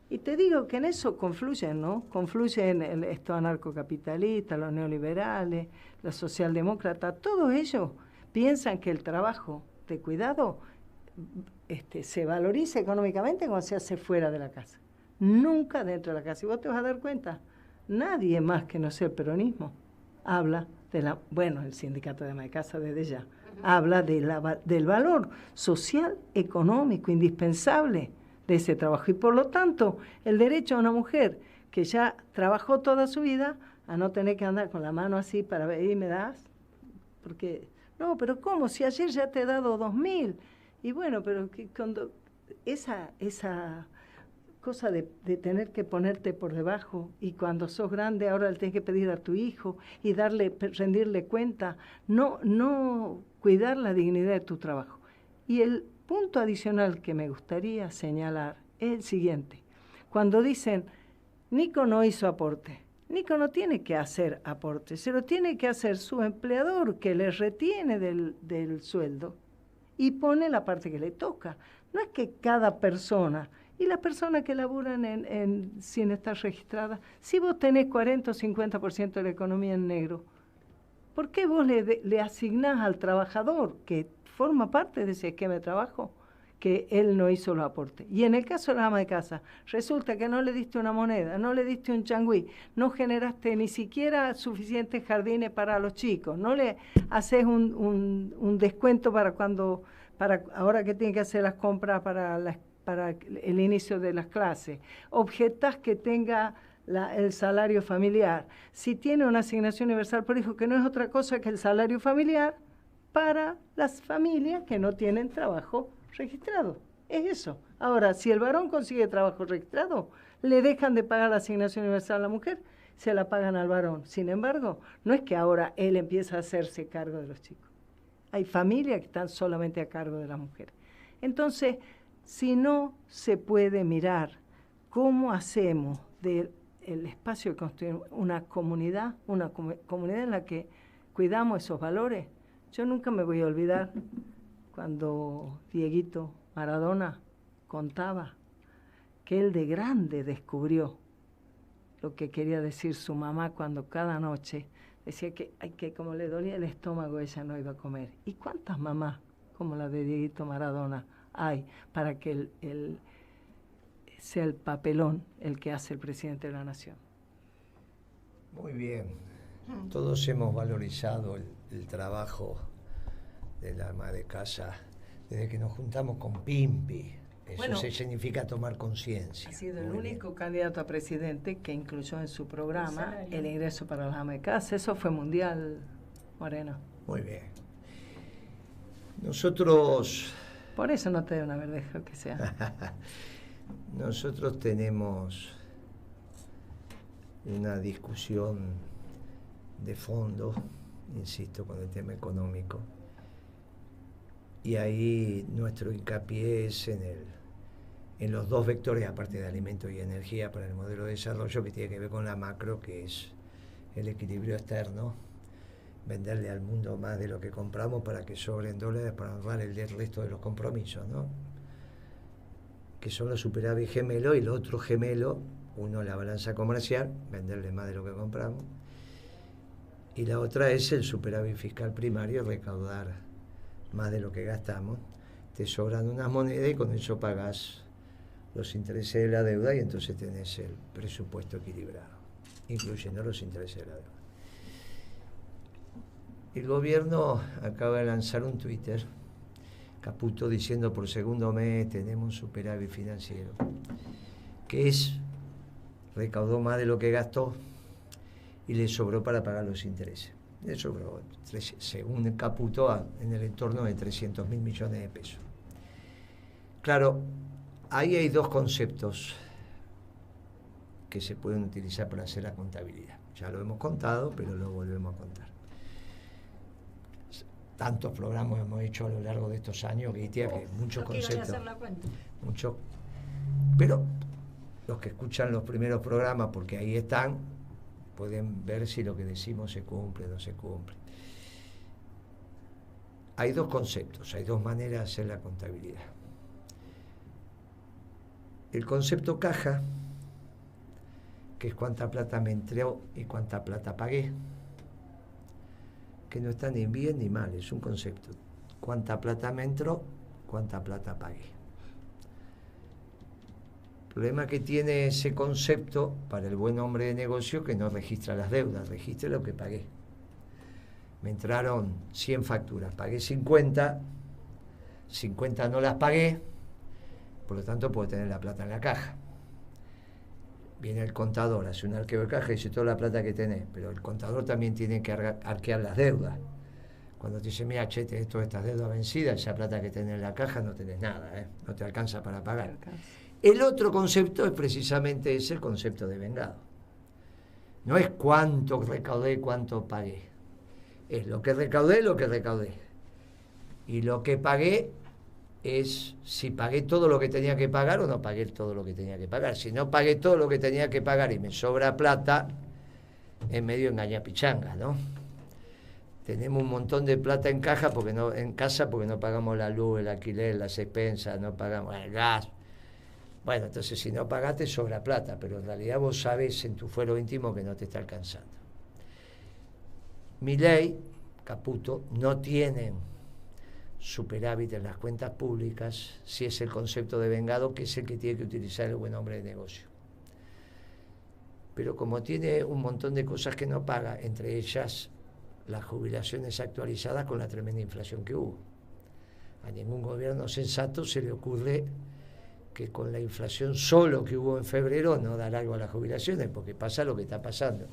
Y te digo que en eso confluyen, ¿no? Confluyen estos anarcocapitalistas, los neoliberales, los socialdemócratas, todos ellos piensan que el trabajo de cuidado se valoriza económicamente cuando se hace fuera de la casa, nunca dentro de la casa. Y vos te vas a dar cuenta, nadie más que no sea el peronismo habla el sindicato de ama de casa desde ya, habla del valor social, económico, indispensable de ese trabajo. Y por lo tanto, el derecho a una mujer que ya trabajó toda su vida a no tener que andar con la mano así para ver, ¿y me das? Porque, no, pero ¿cómo? Si ayer ya te he dado 2.000. Y bueno, pero cuando esa cosa de tener que ponerte por debajo, y cuando sos grande ahora le tenés que pedir a tu hijo y rendirle cuenta, no cuidar la dignidad de tu trabajo. Y el punto adicional que me gustaría señalar es el siguiente. Cuando dicen, Nico no hizo aporte, Nico no tiene que hacer aporte, se lo tiene que hacer su empleador, que le retiene del sueldo y pone la parte que le toca. No es que cada persona, y las personas que laburan sin estar registradas, si vos tenés 40 o 50% de la economía en negro, ¿por qué vos le asignás al trabajador, que forma parte de ese esquema de trabajo, que él no hizo los aportes? Y en el caso de la ama de casa, resulta que no le diste una moneda, no le diste un changüí, no generaste ni siquiera suficientes jardines para los chicos, no le haces un descuento para ahora que tiene que hacer las compras para el inicio de las clases, objetás que tenga el salario familiar, si tiene una asignación universal por hijo, que no es otra cosa que el salario familiar para las familias que no tienen trabajo registrado. Es eso. Ahora, si el varón consigue trabajo registrado, le dejan de pagar la asignación universal a la mujer, se la pagan al varón. Sin embargo, no es que ahora él empieza a hacerse cargo de los chicos. Hay familias que están solamente a cargo de las mujeres. Entonces, si no se puede mirar cómo hacemos del espacio de construir una comunidad en la que cuidamos esos valores. Yo nunca me voy a olvidar cuando Dieguito Maradona contaba que él de grande descubrió lo que quería decir su mamá cuando cada noche decía que como le dolía el estómago ella no iba a comer. ¿Y cuántas mamás como la de Dieguito Maradona hay para que sea el papelón el que hace el presidente de la nación? Muy bien. Todos hemos valorizado el trabajo del ama de casa desde que nos juntamos con Pimpi. Eso significa tomar conciencia. Ha sido el único candidato a presidente que incluyó en su programa el ingreso para las amas de casa. Eso fue mundial, Moreno. Muy bien. Nosotros... Por eso no te deben haber dejado que sea. Nosotros tenemos una discusión de fondo, insisto, con el tema económico. Y ahí nuestro hincapié es en los dos vectores, aparte de alimentos y energía, para el modelo de desarrollo, que tiene que ver con la macro, que es el equilibrio externo, venderle al mundo más de lo que compramos para que sobren dólares para honrar el resto de los compromisos, ¿no? Que son los superávit gemelos, y el otro gemelo, uno la balanza comercial, venderle más de lo que compramos, y la otra es el superávit fiscal primario, recaudar más de lo que gastamos. Te sobran unas monedas y con eso pagás los intereses de la deuda, y entonces tenés el presupuesto equilibrado, incluyendo los intereses de la deuda. El gobierno acaba de lanzar un Twitter, Caputo, diciendo por segundo mes tenemos un superávit financiero, que recaudó más de lo que gastó y le sobró para pagar los intereses. Le sobró, según Caputo, en el entorno de 300.000 millones de pesos. Claro, ahí hay dos conceptos que se pueden utilizar para hacer la contabilidad. Ya lo hemos contado, pero lo volvemos a contar. Tantos programas hemos hecho a lo largo de estos años, que muchos conceptos. Hacer la cuenta. Muchos, pero los que escuchan los primeros programas, porque ahí están, pueden ver si lo que decimos se cumple o no se cumple. Hay dos conceptos, hay dos maneras de hacer la contabilidad. El concepto caja, que es cuánta plata me entró y cuánta plata pagué, que no está ni bien ni mal, es un concepto. Cuánta plata me entró, cuánta plata pagué. El problema que tiene ese concepto para el buen hombre de negocio, que no registra las deudas, registra lo que pagué. Me entraron 100 facturas, pagué 50 no las pagué, por lo tanto puedo tener la plata en la caja. Viene el contador, hace un arqueo de caja y dice toda la plata que tenés, pero el contador también tiene que arquear las deudas. Cuando te dice, mira, che, tenés todas estas deudas vencidas, esa plata que tenés en la caja no tenés nada, no te alcanza para pagar. El otro concepto es precisamente ese, el concepto de vengado. No es cuánto recaudé, cuánto pagué. Es lo que recaudé, lo que recaudé. Y lo que pagué es si pagué todo lo que tenía que pagar o no pagué todo lo que tenía que pagar. Si no pagué todo lo que tenía que pagar y me sobra plata, es medio engañapichanga, ¿no? Tenemos un montón de plata en casa porque no pagamos la luz, el alquiler, las expensas, no pagamos el gas. Bueno, entonces si no pagaste sobra plata, pero en realidad vos sabés en tu fuero íntimo que no te está alcanzando. Milei, Caputo, no tienen superávit en las cuentas públicas si es el concepto de vengado, que es el que tiene que utilizar el buen hombre de negocio. Pero como tiene un montón de cosas que no paga, entre ellas las jubilaciones actualizadas con la tremenda inflación que hubo. A ningún gobierno sensato se le ocurre que con la inflación solo que hubo en febrero no dar algo a las jubilaciones, porque pasa lo que está pasando,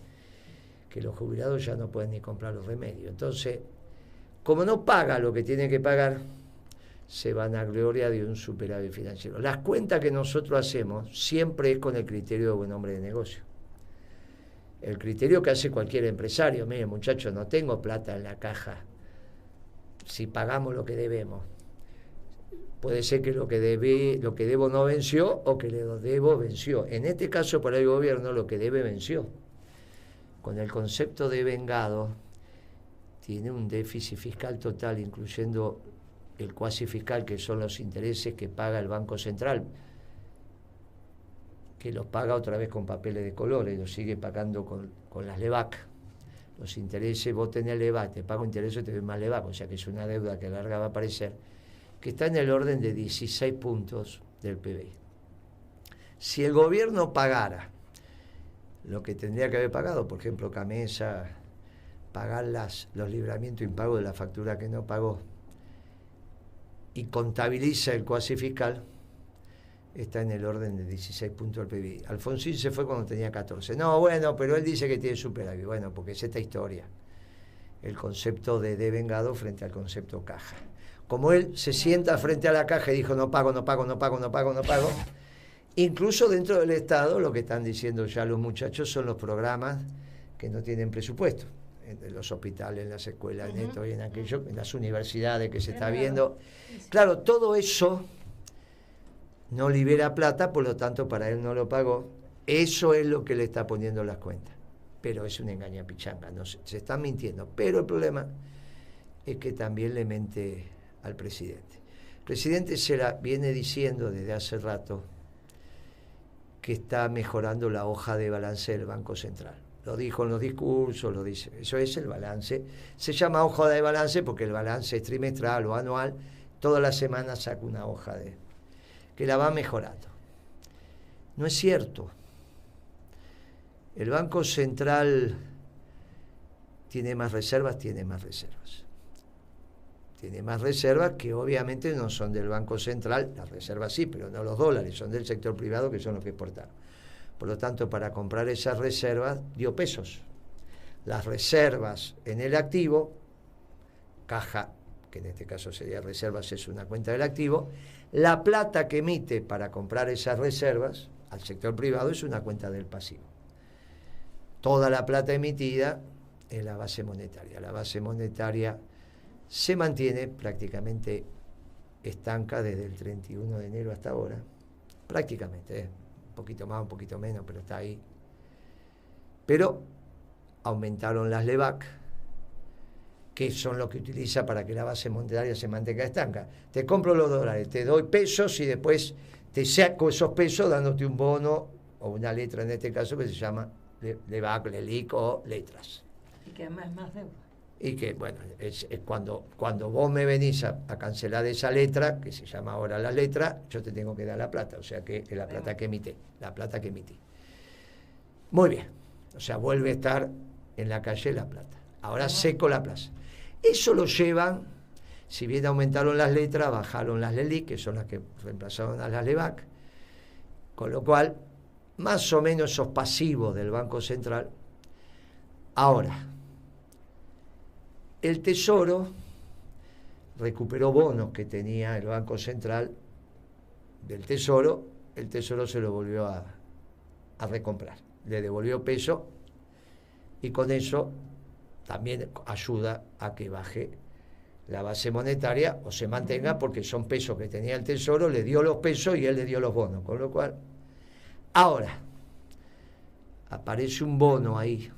que los jubilados ya no pueden ni comprar los remedios. Entonces, como no paga lo que tiene que pagar, se van a gloria de un superávit financiero. Las cuentas que nosotros hacemos siempre es con el criterio de buen hombre de negocio. El criterio que hace cualquier empresario. Mire, muchachos, no tengo plata en la caja. Si pagamos lo que debemos, puede ser que lo que debo no venció o que lo debo venció. En este caso, para el gobierno, lo que debe venció. Con el concepto de vengado, tiene un déficit fiscal total, incluyendo el cuasi fiscal, que son los intereses que paga el Banco Central, que los paga otra vez con papeles de colores, los sigue pagando con las LEVAC. Los intereses, vos tenés LEVAC, te pago intereses y te doy más LEVAC, o sea que es una deuda que a larga va a aparecer, que está en el orden de 16 puntos del PBI. Si el gobierno pagara lo que tendría que haber pagado, por ejemplo, Camesa, pagar los libramientos impagos de la factura que no pagó, y contabiliza el cuasi fiscal, está en el orden de 16 puntos del PBI. Alfonsín se fue cuando tenía 14. No, bueno, pero él dice que tiene superávit. Bueno, porque es esta historia. El concepto de devengado frente al concepto caja. Como él se sienta frente a la caja y dijo no pago, incluso dentro del Estado lo que están diciendo ya los muchachos son los programas que no tienen presupuesto. En los hospitales, en las escuelas, en esto y en aquello, en las universidades que se está viendo. Claro, todo eso no libera plata, por lo tanto para él no lo pagó. Eso es lo que le está poniendo las cuentas. Pero es una engañapichanga, no se están mintiendo. Pero el problema es que también le mente al presidente. El presidente viene diciendo desde hace rato que está mejorando la hoja de balance del Banco Central. Lo dijo en los discursos, lo dice. Eso es el balance. Se llama hoja de balance porque el balance es trimestral o anual. Todas las semanas saca una hoja que la va mejorando. No es cierto. El Banco Central tiene más reservas. Tiene más reservas que obviamente no son del Banco Central. Las reservas sí, pero no los dólares, son del sector privado, que son los que exportaron. Por lo tanto, para comprar esas reservas dio pesos. Las reservas en el activo, caja, que en este caso sería reservas, es una cuenta del activo. La plata que emite para comprar esas reservas al sector privado es una cuenta del pasivo. Toda la plata emitida es la base monetaria. La base monetaria se mantiene prácticamente estanca desde el 31 de enero hasta ahora. Prácticamente, un poquito más, un poquito menos, pero está ahí. Pero aumentaron las LEVAC, que son lo que utiliza para que la base monetaria se mantenga estanca. Te compro los dólares, te doy pesos y después te saco esos pesos dándote un bono o una letra en este caso que se llama LEVAC, LELIC o letras. Y que además es más deuda. Y que, bueno, es cuando vos me venís a cancelar esa letra, que se llama ahora la letra, yo te tengo que dar la plata, o sea que es la plata que emití. Muy bien, o sea, vuelve a estar en la calle la plata. Ahora seco la plaza. Eso lo llevan, si bien aumentaron las letras, bajaron las LELIC, que son las que reemplazaron a las LEVAC, con lo cual, más o menos esos pasivos del Banco Central. Ahora, el Tesoro recuperó bonos que tenía el Banco Central del Tesoro el Tesoro se lo volvió a recomprar. Le devolvió peso y con eso también ayuda a que baje la base monetaria o se mantenga, porque son pesos que tenía el Tesoro, le dio los pesos y él le dio los bonos. Con lo cual, ahora, aparece un bono ahí,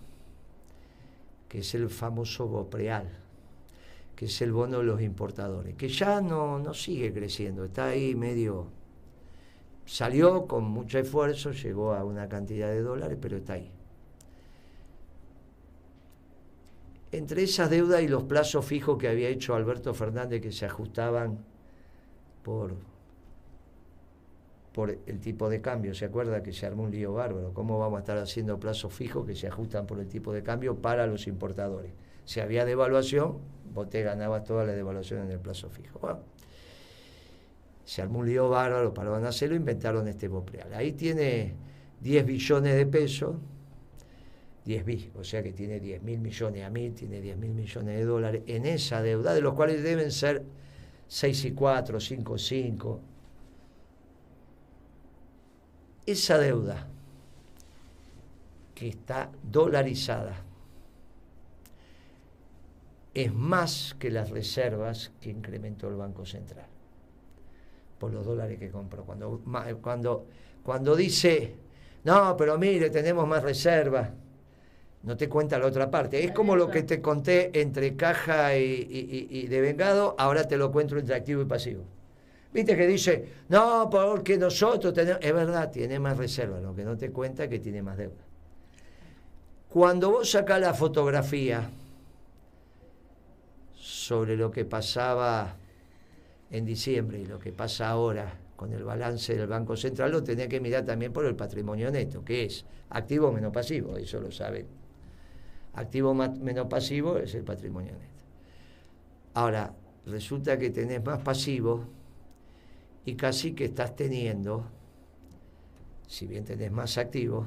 que es el famoso Bopreal, que es el bono de los importadores, que ya no sigue creciendo, está ahí medio... Salió con mucho esfuerzo, llegó a una cantidad de dólares, pero está ahí. Entre esas deudas y los plazos fijos que había hecho Alberto Fernández, que se ajustaban por el tipo de cambio, ¿se acuerda que se armó un lío bárbaro? ¿Cómo vamos a estar haciendo plazos fijos que se ajustan por el tipo de cambio para los importadores? Si había devaluación, vos te ganabas toda la devaluación en el plazo fijo. Bueno, se armó un lío bárbaro, pararon a hacerlo, inventaron este Bopreal. Ahí tiene 10 billones de pesos, 10 bi, o sea que tiene 10.000 millones a mí, tiene 10.000 millones de dólares en esa deuda, de los cuales deben ser 6,4, 5,5. Esa deuda que está dolarizada es más que las reservas que incrementó el Banco Central por los dólares que compró. Cuando dice, no, pero mire, tenemos más reservas, no te cuenta la otra parte. Es como lo que te conté entre caja y devengado, ahora te lo cuento entre activo y pasivo. Viste que dice, no, porque nosotros tenemos... Es verdad, tiene más reservas, lo que no te cuenta es que tiene más deuda. Cuando vos sacás la fotografía sobre lo que pasaba en diciembre y lo que pasa ahora con el balance del Banco Central, lo tenés que mirar también por el patrimonio neto, que es activo menos pasivo, eso lo saben. Activo menos pasivo es el patrimonio neto. Ahora, resulta que tenés más pasivo y casi que estás teniendo, si bien tenés más activo,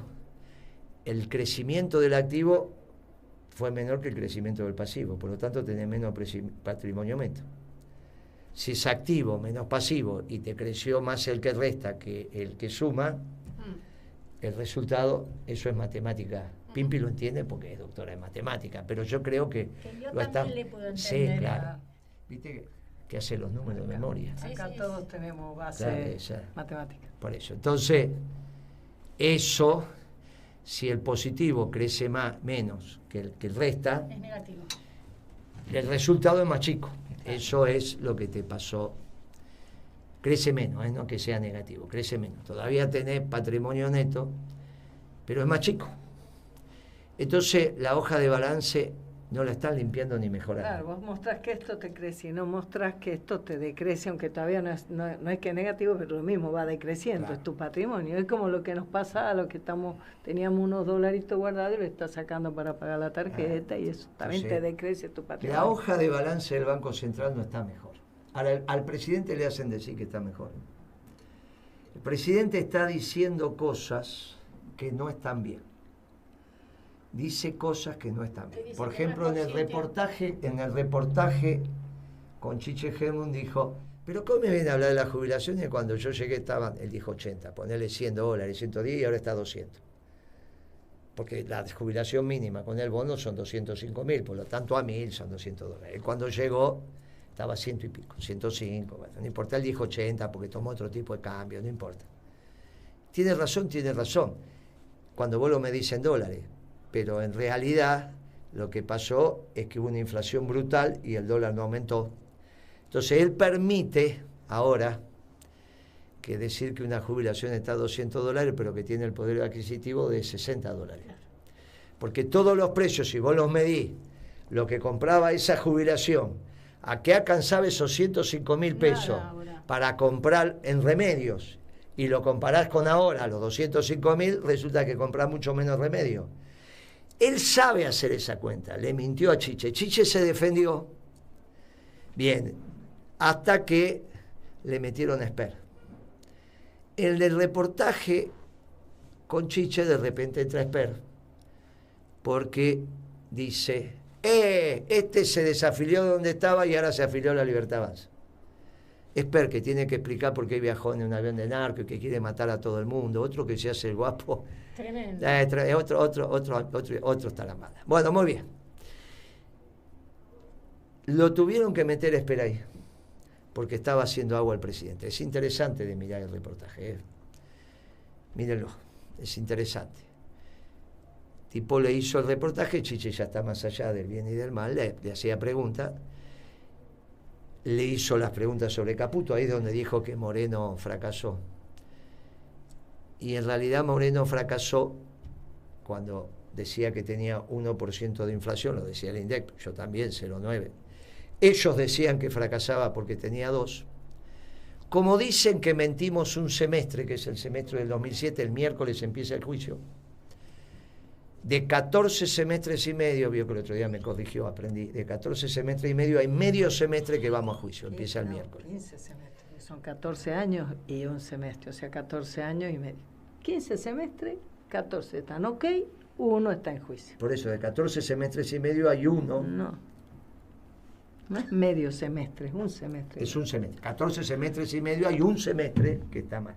el crecimiento del activo fue menor que el crecimiento del pasivo, por lo tanto tenés menos patrimonio neto. Si es activo menos pasivo y te creció más el que resta que el que suma, el resultado, eso es matemática. Pimpi lo entiende porque es doctora en matemática, pero yo creo que yo lo está... le puedo entender. Sí, claro. Viste que hace los números de memoria. Acá todos tenemos base matemática. Por eso. Entonces, eso, si el positivo crece menos que el resta, es negativo. El resultado es más chico. Eso es lo que te pasó. Crece menos, no que sea negativo, crece menos. Todavía tenés patrimonio neto, pero es más chico. Entonces, la hoja de balance no la están limpiando ni mejorando. Claro, vos mostrás que esto te crece y no mostrás que esto te decrece, aunque todavía no es que es negativo, pero lo mismo va decreciendo, claro. Es tu patrimonio. Es como lo que nos pasa a los que teníamos unos dolaritos guardados y lo estás sacando para pagar la tarjeta, y eso también te decrece tu patrimonio. La hoja de balance del Banco Central no está mejor. Ahora, al presidente le hacen decir que está mejor. El presidente está diciendo cosas que no están bien. Dice cosas que no están bien. Por ejemplo, en el reportaje con Chiche Helmut dijo, pero ¿cómo me viene a hablar de las jubilaciones? Cuando yo llegué él dijo 80, ponerle $100, 110 y ahora está 200. Porque la jubilación mínima con el bono son 205.000, por lo tanto a 1.000 son $200. Cuando llegó estaba 100 y pico, 105, bueno, no importa, él dijo 80 porque tomó otro tipo de cambio, no importa. Tiene razón. Cuando vos lo medís en dólares, pero en realidad lo que pasó es que hubo una inflación brutal y el dólar no aumentó. Entonces él permite ahora que decir que una jubilación está a $200, pero que tiene el poder adquisitivo de $60. Porque todos los precios, si vos los medís, lo que compraba esa jubilación, a qué alcanzaba esos 105.000 pesos para comprar en remedios, y lo comparás con ahora, los 205.000, resulta que comprás mucho menos remedios. Él sabe hacer esa cuenta, le mintió a Chiche. Chiche se defendió bien, hasta que le metieron esper. En el reportaje con Chiche de repente entra esper, porque dice, este se desafilió de donde estaba y ahora se afilió a la Libertad Avanza. Esper, que tiene que explicar por qué viajó en un avión de narco y que quiere matar a todo el mundo. Otro que se hace el guapo. Tremendo. Otro está la mala. Bueno, muy bien. Lo tuvieron que meter a Esper ahí, porque estaba haciendo agua el presidente. Es interesante de mirar el reportaje, ¿eh? Mírenlo, es interesante. Tipo le hizo el reportaje, Chiche ya está más allá del bien y del mal, le hacía preguntas. Le hizo las preguntas sobre Caputo, ahí es donde dijo que Moreno fracasó. Y en realidad Moreno fracasó cuando decía que tenía 1% de inflación, lo decía el INDEC, yo también, 0,9. Ellos decían que fracasaba porque tenía 2. Como dicen que mentimos un semestre, que es el semestre del 2007, el miércoles empieza el juicio. De 14 semestres y medio, vio que el otro día me corrigió, aprendí, de 14 semestres y medio hay medio semestre que vamos a juicio, empieza el miércoles. 15 semestres, son 14 años y un semestre, o sea, 14 años y medio. 15 semestres, 14 están ok, 1 está en juicio. Por eso, de 14 semestres y medio hay 1. No es medio semestre, es un semestre. Es un semestre. 14 semestres y medio hay un semestre que está mal.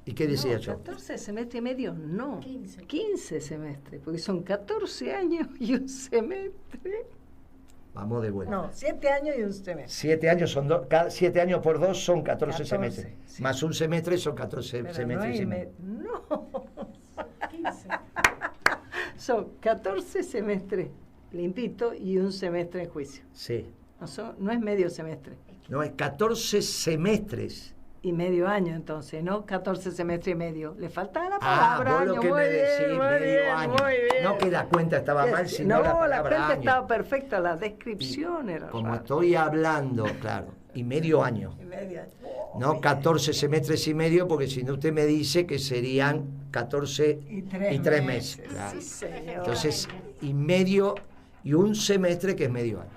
¿Y qué decía yo? 14 semestres y medio, no. 15 semestres, porque son 14 años y un semestre. Vamos de vuelta. No, 7 años y un semestre. 7 años son 7 años por 2 son 14 semestres. Sí. Más un semestre son 14 pero semestres y medio. No. 15. Son 14 semestres limpito y un semestre en juicio. Sí. No es medio semestre. No, es 14 semestres. Y medio año, entonces, ¿no? 14 semestres y medio. Le faltaba la palabra vos lo que me decís, medio año. No que la cuenta estaba mal, sino la palabra la cuenta año. Estaba perfecta, la descripción era como rara. Estoy hablando, claro, y medio año. Y medio año. No 14 semestres y medio, porque si no usted me dice que serían 14 y 3 meses. Claro. Sí, señor. Entonces, y medio, y un semestre que es medio año.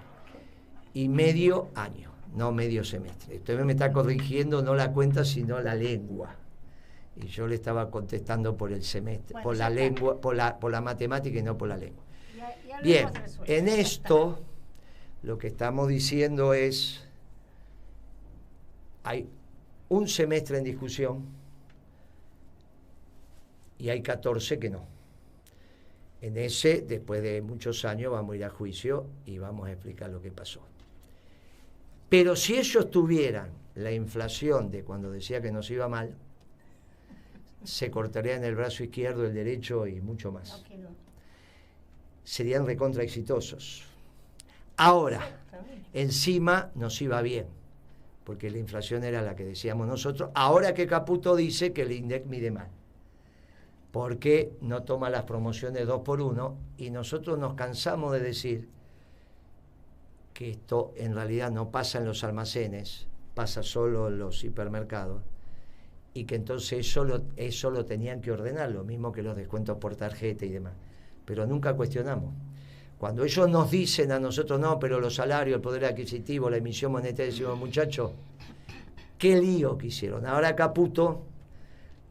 Y medio año. No medio semestre. Usted me está corrigiendo no la cuenta, sino la lengua. Y yo le estaba contestando por el semestre, bueno, por la lengua, por la matemática y no por la lengua. Bien, en esto lo que estamos diciendo es, hay un semestre en discusión y hay 14 que no. En ese, después de muchos años, vamos a ir a juicio y vamos a explicar lo que pasó. Pero si ellos tuvieran la inflación de cuando decía que nos iba mal, se cortarían el brazo izquierdo, el derecho y mucho más. Serían recontra exitosos. Ahora, encima nos iba bien, porque la inflación era la que decíamos nosotros. Ahora que Caputo dice que el INDEC mide mal, porque no toma las promociones 2x1, y nosotros nos cansamos de decir que esto en realidad no pasa en los almacenes, pasa solo en los hipermercados, y que entonces eso lo tenían que ordenar, lo mismo que los descuentos por tarjeta y demás. Pero nunca cuestionamos. Cuando ellos nos dicen a nosotros, no, pero los salarios, el poder adquisitivo, la emisión monetaria, decimos, muchachos, qué lío que hicieron. Ahora Caputo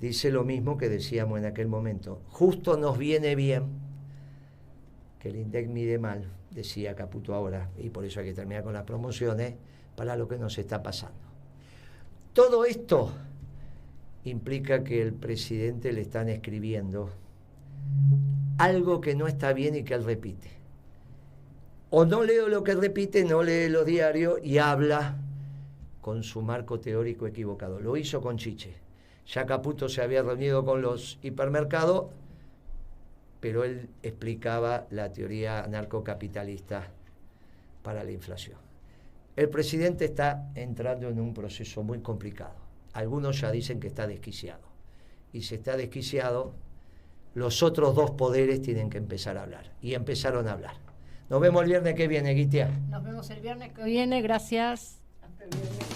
dice lo mismo que decíamos en aquel momento. Justo nos viene bien que el INDEC mide mal, decía Caputo ahora, y por eso hay que terminar con las promociones, para lo que nos está pasando. Todo esto implica que el presidente le están escribiendo algo que no está bien y que él repite. O no leo lo que repite, no lee los diarios y habla con su marco teórico equivocado. Lo hizo con Chiche. Ya Caputo se había reunido con los hipermercados, pero él explicaba la teoría anarcocapitalista para la inflación. El presidente está entrando en un proceso muy complicado. Algunos ya dicen que está desquiciado. Y si está desquiciado, los otros dos poderes tienen que empezar a hablar. Y empezaron a hablar. Nos vemos el viernes que viene, Guitia. Nos vemos el viernes que viene, gracias. Hasta el viernes.